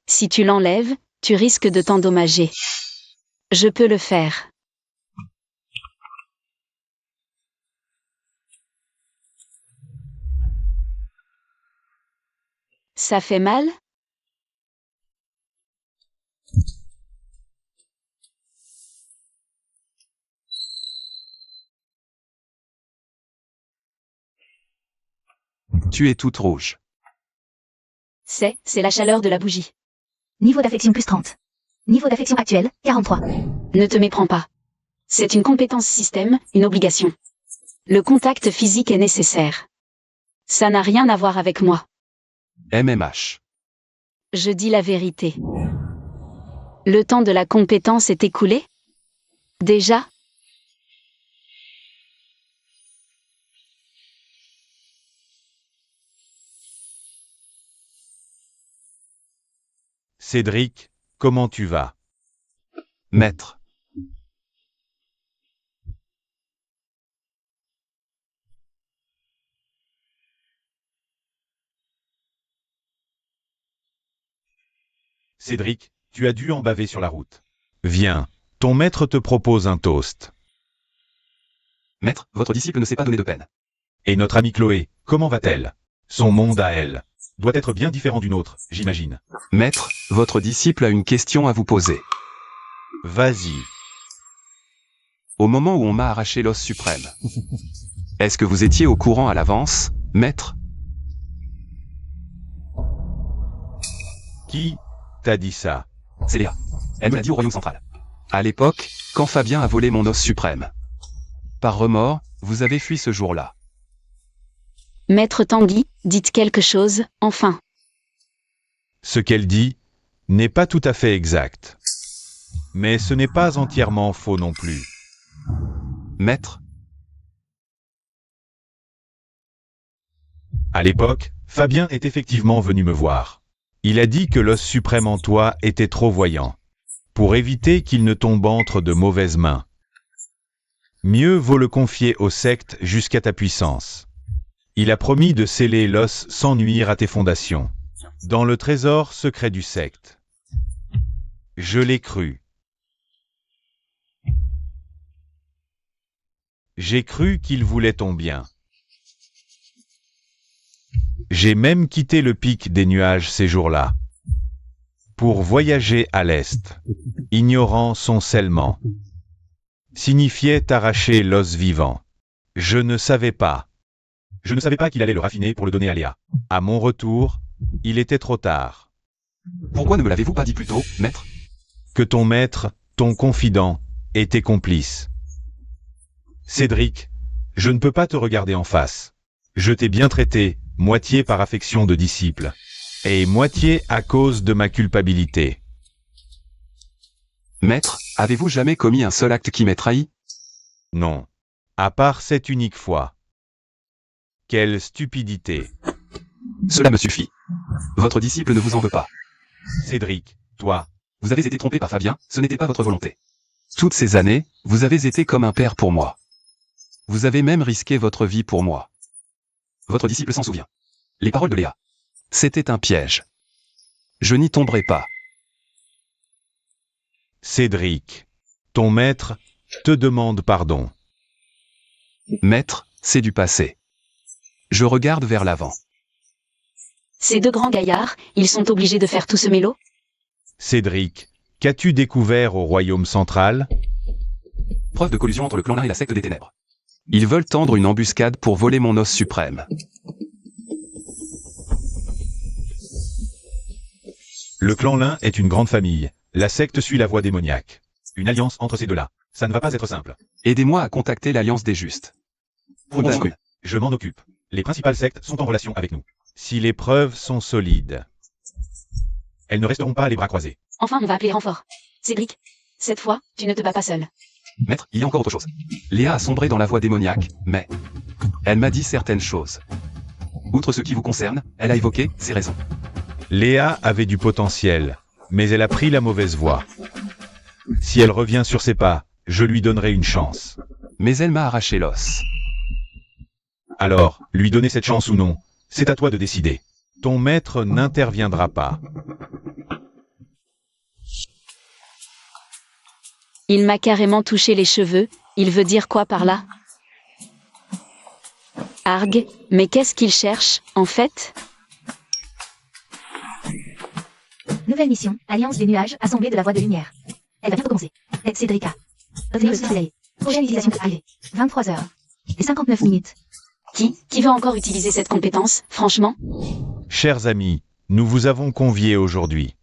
Si tu l'enlèves, tu risques de t'endommager. Je peux le faire. Ça fait mal? Tu es toute rouge. C'est la chaleur de la bougie. Niveau d'affection plus 30. Niveau d'affection actuel, 43. Ne te méprends pas. C'est une compétence système, une obligation. Le contact physique est nécessaire. Ça n'a rien à voir avec moi. MMH. Je dis la vérité. Le temps de la compétence est écoulé? Déjà? Cédric, comment tu vas? Maître. Cédric, tu as dû en baver sur la route. Viens, ton maître te propose un toast. Maître, votre disciple ne s'est pas donné de peine. Et notre amie Chloé, comment va-t-elle? Son monde à elle doit être bien différent du nôtre, j'imagine. Maître, votre disciple a une question à vous poser. Vas-y. Au moment où on m'a arraché l'os suprême, est-ce que vous étiez au courant à l'avance, maître? Qui t'a dit ça? C'est Léa. Elle me l'a dit au Royaume Central. À l'époque, quand Fabien a volé mon os suprême. Par remords, vous avez fui ce jour-là. Maître Tanguy, dites quelque chose, enfin. Ce qu'elle dit n'est pas tout à fait exact. Mais ce n'est pas entièrement faux non plus. Maître, À l'époque, Fabien est effectivement venu me voir. Il a dit que l'os suprême en toi était trop voyant, pour éviter qu'il ne tombe entre de mauvaises mains. Mieux vaut le confier aux sectes jusqu'à ta puissance. Il a promis de sceller l'os sans nuire à tes fondations, dans le trésor secret du secte. Je l'ai cru. J'ai cru qu'il voulait ton bien. J'ai même quitté le pic des nuages ces jours-là, pour voyager à l'est, ignorant son scellement. Signifiait t'arracher l'os vivant. Je ne savais pas. Je ne savais pas qu'il allait le raffiner pour le donner à Léa. À mon retour, il était trop tard. pourquoi ne me l'avez-vous pas dit plus tôt, maître? Que ton maître, ton confident, était complice. Cédric, je ne peux pas te regarder en face. Je t'ai bien traité, moitié par affection de disciple, et moitié à cause de ma culpabilité. Maître, avez-vous jamais commis un seul acte qui m'ait trahi? Non. À part cette unique fois. Quelle stupidité. Cela me suffit. Votre disciple ne vous en veut pas. Cédric, toi, Vous avez été trompé par Fabien, ce n'était pas votre volonté. Toutes ces années, vous avez été comme un père pour moi. Vous avez même risqué votre vie pour moi. Votre disciple s'en souvient. Les paroles de Léa. C'était un piège. Je n'y tomberai pas. Cédric, ton maître te demande pardon. Maître, c'est du passé. Je regarde vers l'avant. Ces deux grands gaillards, ils sont obligés de faire tout ce mélo? Cédric, qu'as-tu découvert au royaume central? Preuve de collusion entre le clan Lin et la secte des ténèbres. Ils veulent tendre une embuscade pour voler mon os suprême. Le clan Lin est une grande famille. La secte suit la voie démoniaque. Une alliance entre ces deux-là. Ça ne va pas être simple. Aidez-moi à contacter l'Alliance des Justes. Entendu. Je m'en occupe. Les principales sectes sont en relation avec nous. Si les preuves sont solides, elles ne resteront pas les bras croisés. Enfin, on va appeler renfort. Cédric, cette fois, tu ne te bats pas seul. Maître, il y a encore autre chose. Léa a sombré dans la voie démoniaque, mais elle m'a dit certaines choses. Outre ce qui vous concerne, elle a évoqué ses raisons. Léa avait du potentiel, mais elle a pris la mauvaise voie. Si elle revient sur ses pas, je lui donnerai une chance. Mais elle m'a arraché l'os. Alors, lui donner cette chance ou non, c'est à toi de décider. Ton maître n'interviendra pas. Il m'a carrément touché les cheveux, il veut dire quoi par là? Arg, mais qu'est-ce qu'il cherche, en fait? Nouvelle mission, Alliance des nuages, Assemblée de la Voie de Lumière. Elle va bientôt commencer. Aide Cédrica. Revenir le soleil. Prochaine utilisation arrivée. 23 heures. Et 59 minutes. Qui veut encore utiliser cette compétence, franchement? Chers amis, nous vous avons conviés aujourd'hui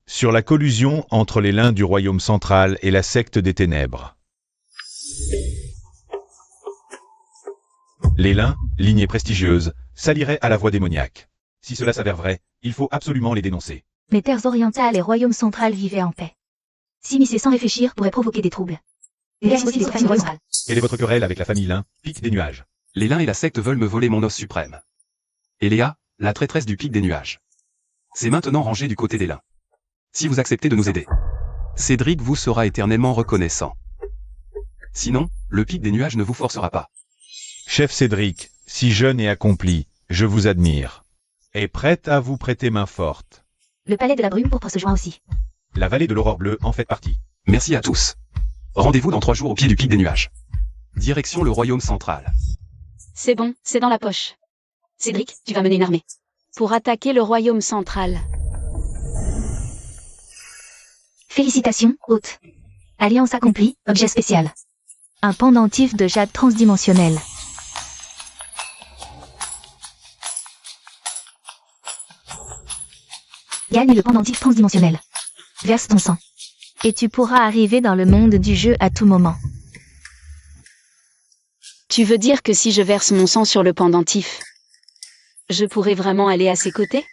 sur la collusion entre les Lins du royaume central et la secte des ténèbres. Les Lins, lignée prestigieuse, s'allieraient à la voie démoniaque. Si cela s'avère vrai, il faut absolument les dénoncer. Les terres orientales et royaume central vivaient en paix. S'immiscer sans réfléchir pourrait provoquer des troubles. Les aussi des familles royaumes. Quelle est votre querelle avec la famille Lin, pic des nuages? Les Lins et la secte veulent me voler mon os suprême. Et Léa, la traîtresse du pic des nuages. C'est maintenant rangé du côté des Lins. Si vous acceptez de nous aider, Cédric vous sera éternellement reconnaissant. Sinon, le pic des nuages ne vous forcera pas. Chef Cédric, si jeune et accompli, je vous admire. Est prête à vous prêter main forte. Le palais de la brume pourpre se joint aussi. La vallée de l'aurore bleue en fait partie. Merci à tous. Rendez-vous dans 3 jours au pied du pic des nuages. Direction le royaume central. C'est bon, c'est dans la poche. Cédric, tu vas mener une armée. Pour attaquer le royaume central. Félicitations, hôte. Alliance accomplie, objet spécial. Un pendentif de jade transdimensionnel. Gagne le pendentif transdimensionnel. Verse ton sang. Et tu pourras arriver dans le monde du jeu à tout moment. Tu veux dire que si je verse mon sang sur le pendentif, je pourrais vraiment aller à ses côtés?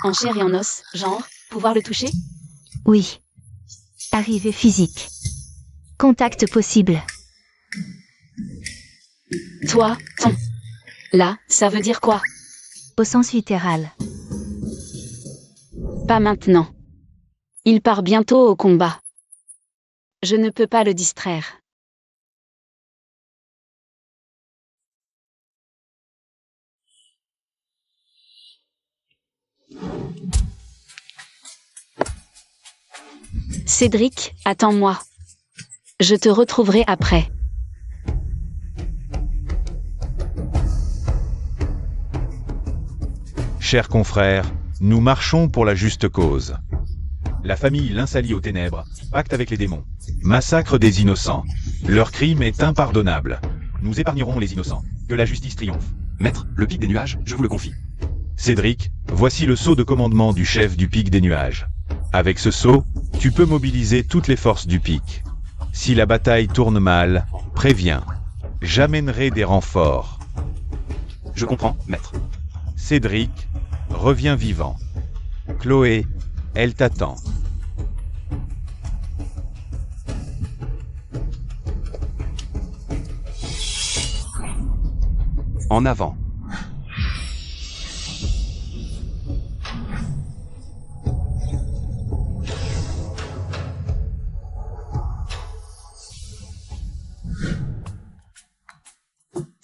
En chair et en os, genre, pouvoir le toucher? Oui. Arrivée physique. Contact possible. Toi, ton. Là, ça veut dire quoi? Au sens littéral. Pas maintenant. Il part bientôt au combat. Je ne peux pas le distraire. Cédric, attends-moi. Je te retrouverai après. Chers confrères, nous marchons pour la juste cause. La famille Lin s'allie aux ténèbres, pacte avec les démons, massacre des innocents. Leur crime est impardonnable. Nous épargnerons les innocents. Que la justice triomphe. Maître, le pic des nuages, je vous le confie. Cédric, voici le sceau de commandement du chef du pic des nuages. Avec ce sceau, tu peux mobiliser toutes les forces du pic. Si la bataille tourne mal, préviens. J'amènerai des renforts. Je comprends, maître. Cédric, reviens vivant. Chloé, elle t'attend. En avant.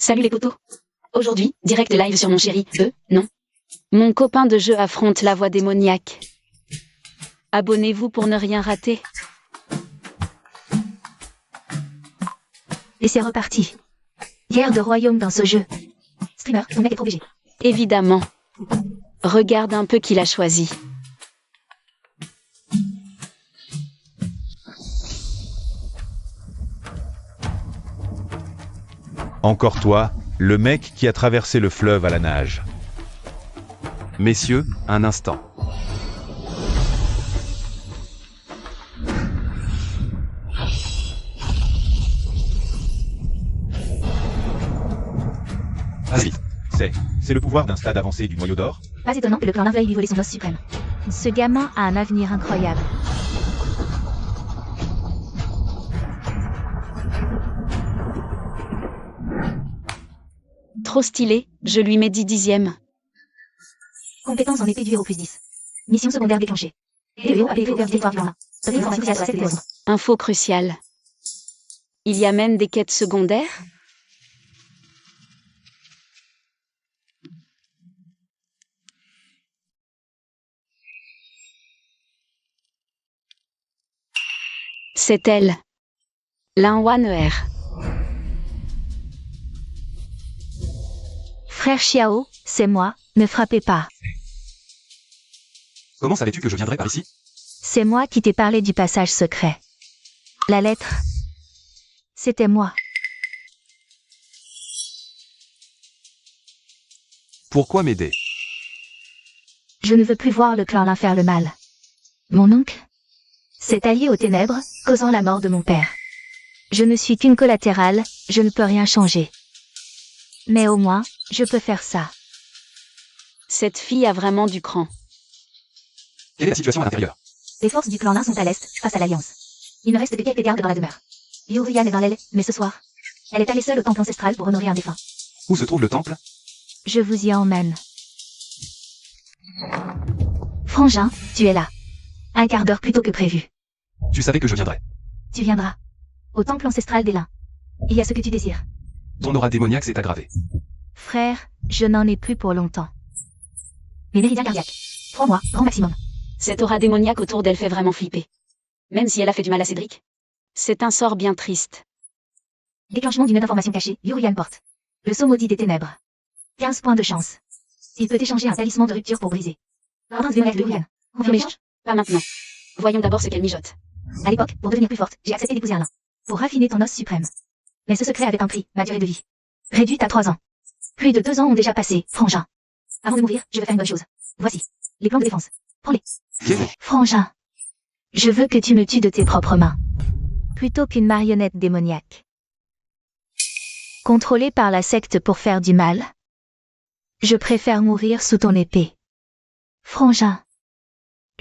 Salut les potos. Aujourd'hui, direct live sur mon chéri. Non. Mon copain de jeu affronte la voix démoniaque. Abonnez-vous pour ne rien rater. Et c'est reparti. Guerre de royaume dans ce jeu. Streamer, ton mec est trop BG. Évidemment. Regarde un peu qui l'a choisi. Encore toi, le mec qui a traversé le fleuve à la nage. Messieurs, un instant. Vas-y. C'est le pouvoir d'un stade avancé du noyau d'or. Pas étonnant que le clan Lin veuille lui voler son os suprême. Ce gamin a un avenir incroyable. Trop stylé, je lui mets 10 dixièmes. Compétence en épée du héros +10. Mission secondaire déclenchée. Le héros a été vers victoire du clan Lin. Donner une information cruciale sur la secte des oiseaux. Info cruciale. Il y a même des quêtes secondaires? C'est elle. Lin Er. Frère Xiao, c'est moi, ne frappez pas. Comment savais-tu que je viendrais par ici? C'est moi qui t'ai parlé du passage secret. La lettre. C'était moi. Pourquoi m'aider? Je ne veux plus voir le clan Lin faire le mal. Mon oncle s'est allié aux ténèbres, causant la mort de mon père. Je ne suis qu'une collatérale, je ne peux rien changer. Mais au moins, je peux faire ça. Cette fille a vraiment du cran. Quelle est la situation à l'intérieur? Les forces du clan Lin sont à l'est, face à l'Alliance. Il ne reste que quelques gardes dans la demeure. Yurian est dans l'aile, mais ce soir, elle est allée seule au temple ancestral pour honorer un défunt. Où se trouve le temple? Je vous y emmène. Frangin, tu es là. Un quart d'heure plus tôt que prévu. Tu savais que je viendrais. Tu viendras. Au temple ancestral des Lins. Il y a ce que tu désires. Ton aura démoniaque s'est aggravée. Frère, je n'en ai plus pour longtemps. Les méridiens cardiaques. 3 mois, grand maximum. Cette aura démoniaque autour d'elle fait vraiment flipper. Même si elle a fait du mal à Cédric. C'est un sort bien triste. Déclenchement d'une information cachée, Yurian porte. Le sceau maudit des ténèbres. 15 points de chance. Il peut échanger un talisman de rupture pour briser. Prince démoniaque de Yurian. Confirmé. L'échange? Pas maintenant. Voyons d'abord ce qu'elle mijote. À l'époque, pour devenir plus forte, j'ai accepté d'épouser un Lin. Pour raffiner ton os suprême. Mais ce secret avait un prix, ma durée de vie. Réduite à 3 ans. Plus de 2 ans ont déjà passé, Frangin. Avant de mourir, je veux faire une bonne chose. Voici. Les plans de défense. Prends-les. Frangin. Je veux que tu me tues de tes propres mains. Plutôt qu'une marionnette démoniaque. Contrôlée par la secte pour faire du mal. Je préfère mourir sous ton épée. Frangin.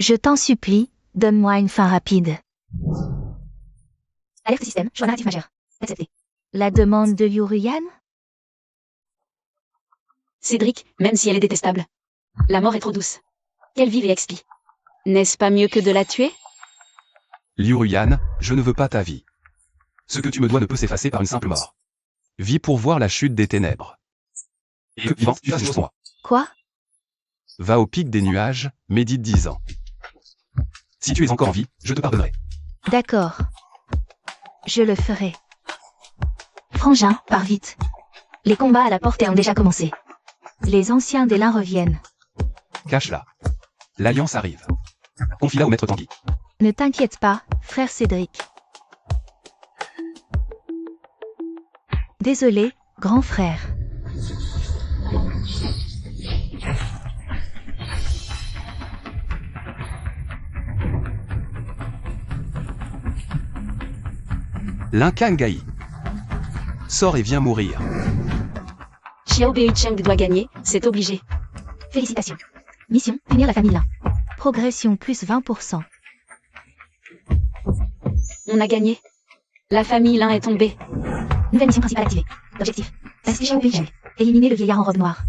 Je t'en supplie, donne-moi une fin rapide. Alerte système, choix narratif majeur. Accepté. La demande de Yurian? Cédric, même si elle est détestable. La mort est trop douce. Qu'elle vive et expie. N'est-ce pas mieux que de la tuer? Liu-Yan, je ne veux pas ta vie. Ce que tu me dois ne peut s'effacer par une simple mort. Vis pour voir la chute des ténèbres. Et que vivant, tu fasses une chose pour moi. Quoi? Va au pic des nuages, médite 10 ans. Si tu es encore en vie, je te pardonnerai. D'accord. Je le ferai. Frangin, pars vite. Les combats à la porte ont déjà commencé. Les anciens des Lins reviennent. Cache-la. L'Alliance arrive. Confie-la au maître Tanguy. Ne t'inquiète pas, frère Cédric. Désolé, grand frère. L'Inkangai. Sors et viens mourir. Xiao Bei-Cheng doit gagner, c'est obligé. Félicitations. Mission, punir la famille Lin. Progression plus 20%. On a gagné. La famille Lin est tombée. Nouvelle mission principale activée. Objectif. Passer Xiao Bei-Cheng. Éliminer le vieillard en robe noire.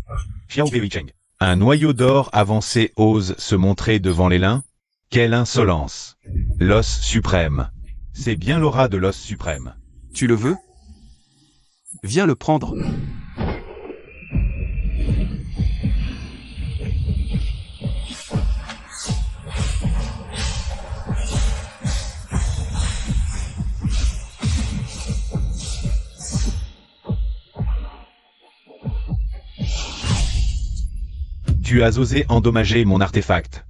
Xiao Bei-Cheng. Un noyau d'or avancé ose se montrer devant les Lins? Quelle insolence! L'os suprême. C'est bien l'aura de l'os suprême. Tu le veux? Viens le prendre. Tu as osé endommager mon artefact.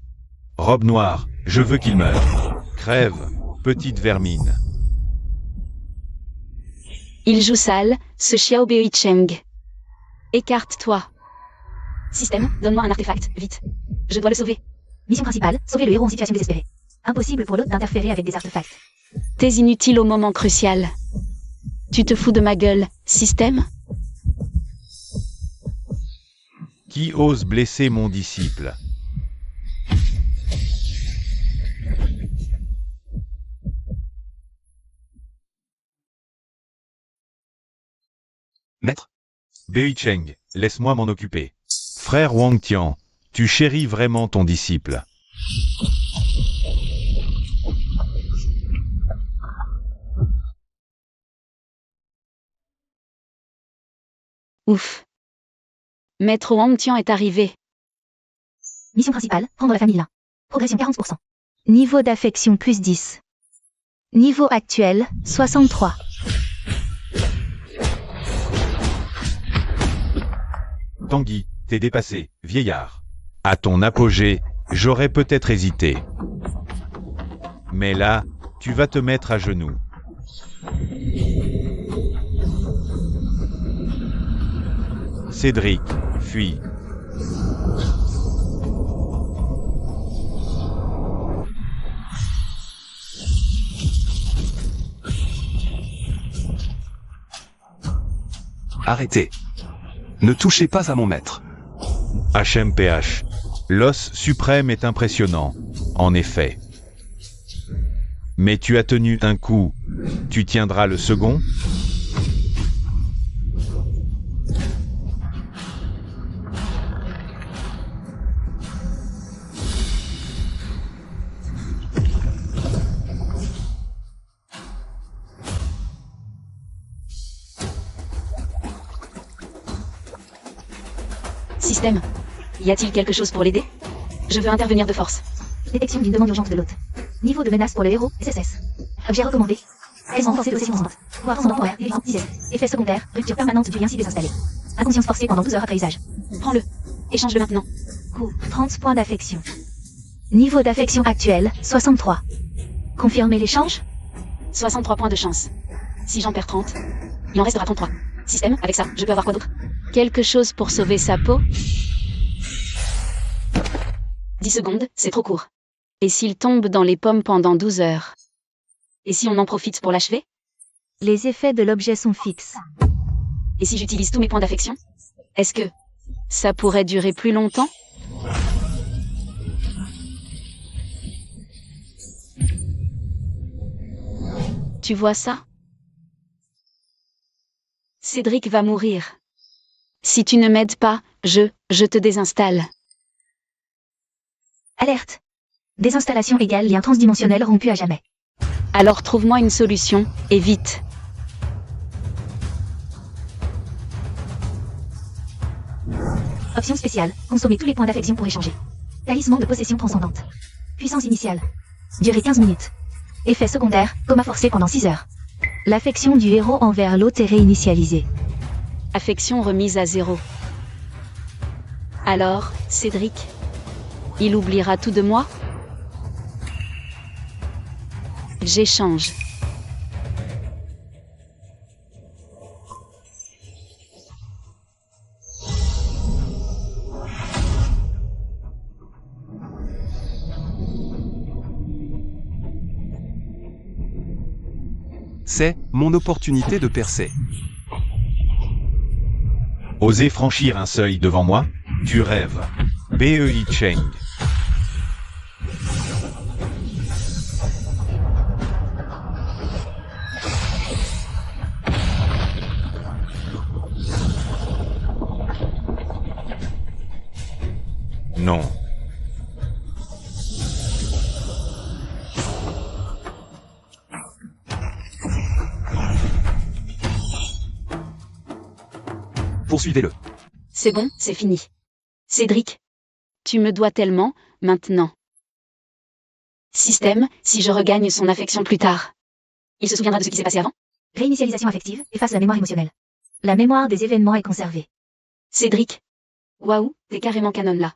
Robe noire, je veux qu'il meure. Crève, petite vermine. Il joue sale, ce Xiao Bei Cheng. Écarte-toi. Système, donne-moi un artefact, vite. Je dois le sauver. Mission principale, sauver le héros en situation désespérée. Impossible pour l'autre d'interférer avec des artefacts. T'es inutile au moment crucial. Tu te fous de ma gueule, système? Qui ose blesser mon disciple? Maître, Bei Cheng, laisse-moi m'en occuper. Frère Wang Tian, tu chéris vraiment ton disciple. Ouf. Maître Wang Tian est arrivé. Mission principale, prendre la famille là. Progression 40%. Niveau d'affection plus 10. Niveau actuel, 63. Tanguy, t'es dépassé, vieillard. À ton apogée, j'aurais peut-être hésité. Mais là, tu vas te mettre à genoux. Cédric, fuis. arrêtez. Ne touchez pas à mon maître. HMPH. L'os suprême est impressionnant, en effet. Mais tu as tenu un coup. Tu tiendras le second ? Système. Y a-t-il quelque chose pour l'aider? Je veux intervenir de force. Détection d'une demande urgente de l'hôte. Niveau de menace pour le héros, SSS. Objet recommandé. Elles renforcées de session constante. Pouvoir temporaire, vivant, 10. Effet secondaire, rupture permanente du lien cible installé. Inconscience forcée pendant 12 heures après usage. Prends-le. Échange-le maintenant. Coût, 30 points d'affection. Niveau d'affection actuel, 63. Confirmer l'échange? 63 points de chance. Si j'en perds 30, il en restera 33. Système, avec ça, je peux avoir quoi d'autre? Quelque chose pour sauver sa peau? 10 secondes, c'est trop court. Et s'il tombe dans les pommes pendant 12 heures? Et si on en profite pour l'achever? Les effets de l'objet sont fixes. Et si j'utilise tous mes points d'affection? Est-ce que ça pourrait durer plus longtemps? Tu vois ça? Cédric va mourir. Si tu ne m'aides pas, je te désinstalle. Alerte. Désinstallation égale lien transdimensionnel rompu à jamais. Alors trouve-moi une solution, et vite. Option spéciale. Consommer tous les points d'affection pour échanger. Talisman de possession transcendante. Puissance initiale. Durée 15 minutes. Effet secondaire, coma forcé pendant 6 heures. L'affection du héros envers l'hôte est réinitialisée. Affection remise à 0. Alors, Cédric, il oubliera tout de moi? J'échange. C'est mon opportunité de percer. Oser franchir un seuil devant moi? Tu rêves. Bei Cheng. Non. Poursuivez-le. C'est bon, c'est fini. Cédric, tu me dois tellement, maintenant. Système, si je regagne son affection plus tard, il se souviendra de ce qui s'est passé avant? Réinitialisation affective, efface la mémoire émotionnelle. La mémoire des événements est conservée. Cédric. Waouh, t'es carrément canon là.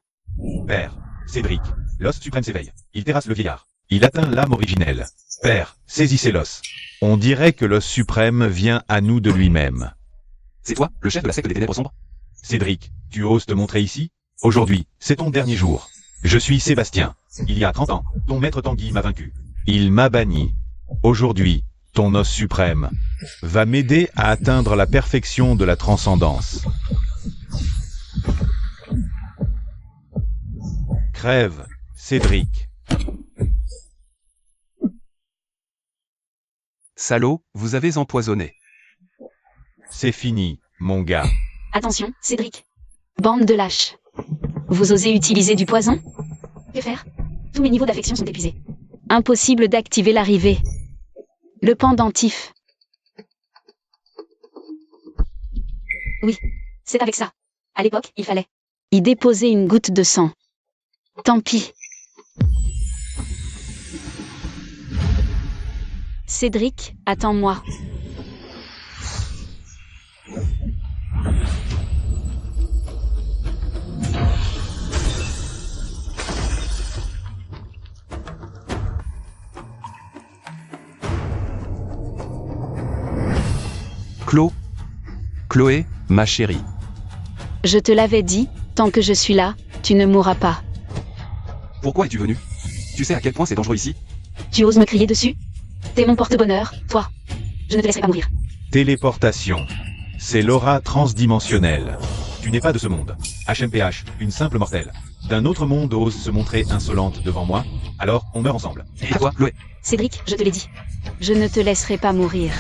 Père, Cédric, l'os suprême s'éveille. Il terrasse le vieillard. Il atteint l'âme originelle. Père, saisissez l'os. On dirait que l'os suprême vient à nous de lui-même. C'est toi, le chef de la secte des ténèbres sombres? Cédric, tu oses te montrer ici? Aujourd'hui, c'est ton dernier jour. Je suis Sébastien. Il y a 30 ans, ton maître Tanguy m'a vaincu. Il m'a banni. Aujourd'hui, ton os suprême va m'aider à atteindre la perfection de la transcendance. Crève, Cédric. Salaud, vous avez empoisonné. C'est fini, mon gars. Attention, Cédric. Bande de lâches. Vous osez utiliser du poison? Que faire? Tous mes niveaux d'affection sont épuisés. Impossible d'activer l'arrivée. Le pendentif. Oui, c'est avec ça. À l'époque, il fallait y déposer une goutte de sang. Tant pis. Cédric, attends-moi. Chloé, ma chérie. Je te l'avais dit, tant que je suis là, tu ne mourras pas. Pourquoi es-tu venu? Tu sais à quel point c'est dangereux ici? Tu oses me crier dessus? T'es mon porte-bonheur, toi. Je ne te laisserai pas mourir. Téléportation. C'est l'aura transdimensionnelle. Tu n'es pas de ce monde. HMPH, une simple mortelle. D'un autre monde ose se montrer insolente devant moi, alors on meurt ensemble. Et à toi, Chloé. Cédric, je te l'ai dit. Je ne te laisserai pas mourir.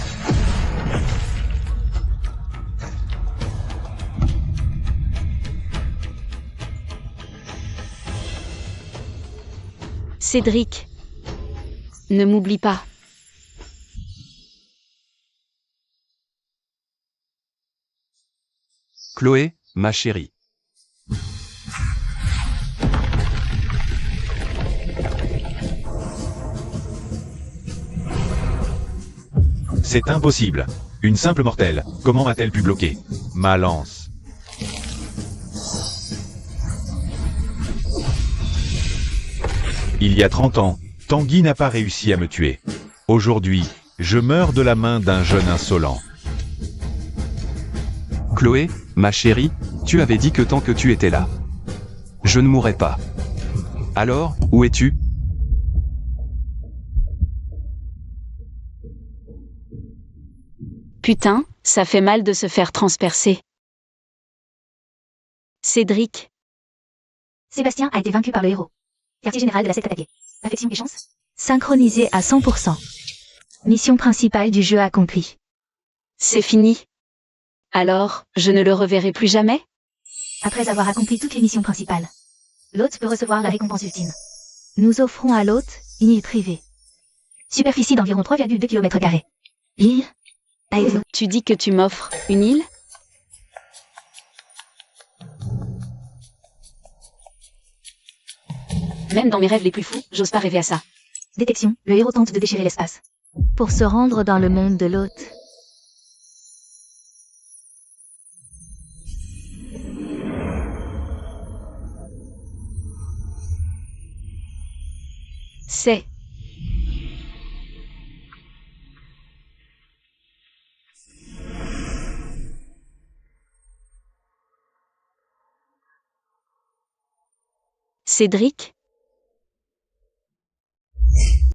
Cédric, ne m'oublie pas. Chloé, ma chérie. C'est impossible. Une simple mortelle, comment a-t-elle pu bloquer ma lance? Il y a 30 ans, Tanguy n'a pas réussi à me tuer. Aujourd'hui, je meurs de la main d'un jeune insolent. Chloé, ma chérie, tu avais dit que tant que tu étais là, je ne mourrais pas. Alors, où es-tu? Putain, ça fait mal de se faire transpercer. Cédric. Sébastien a été vaincu par le héros. Quartier général de la secte attaqué. Affection et chance. Synchronisé à 100%. Mission principale du jeu accomplie. C'est fini. Alors, je ne le reverrai plus jamais? Après avoir accompli toutes les missions principales, l'hôte peut recevoir la récompense ultime. Nous offrons à l'hôte une île privée. Superficie d'environ 3,2 km². Île. Avez-vous? Tu dis que tu m'offres une île? Même dans mes rêves les plus fous, j'ose pas rêver à ça. Détection, le héros tente de déchirer l'espace. Pour se rendre dans le monde de l'hôte. C'est. Cédric?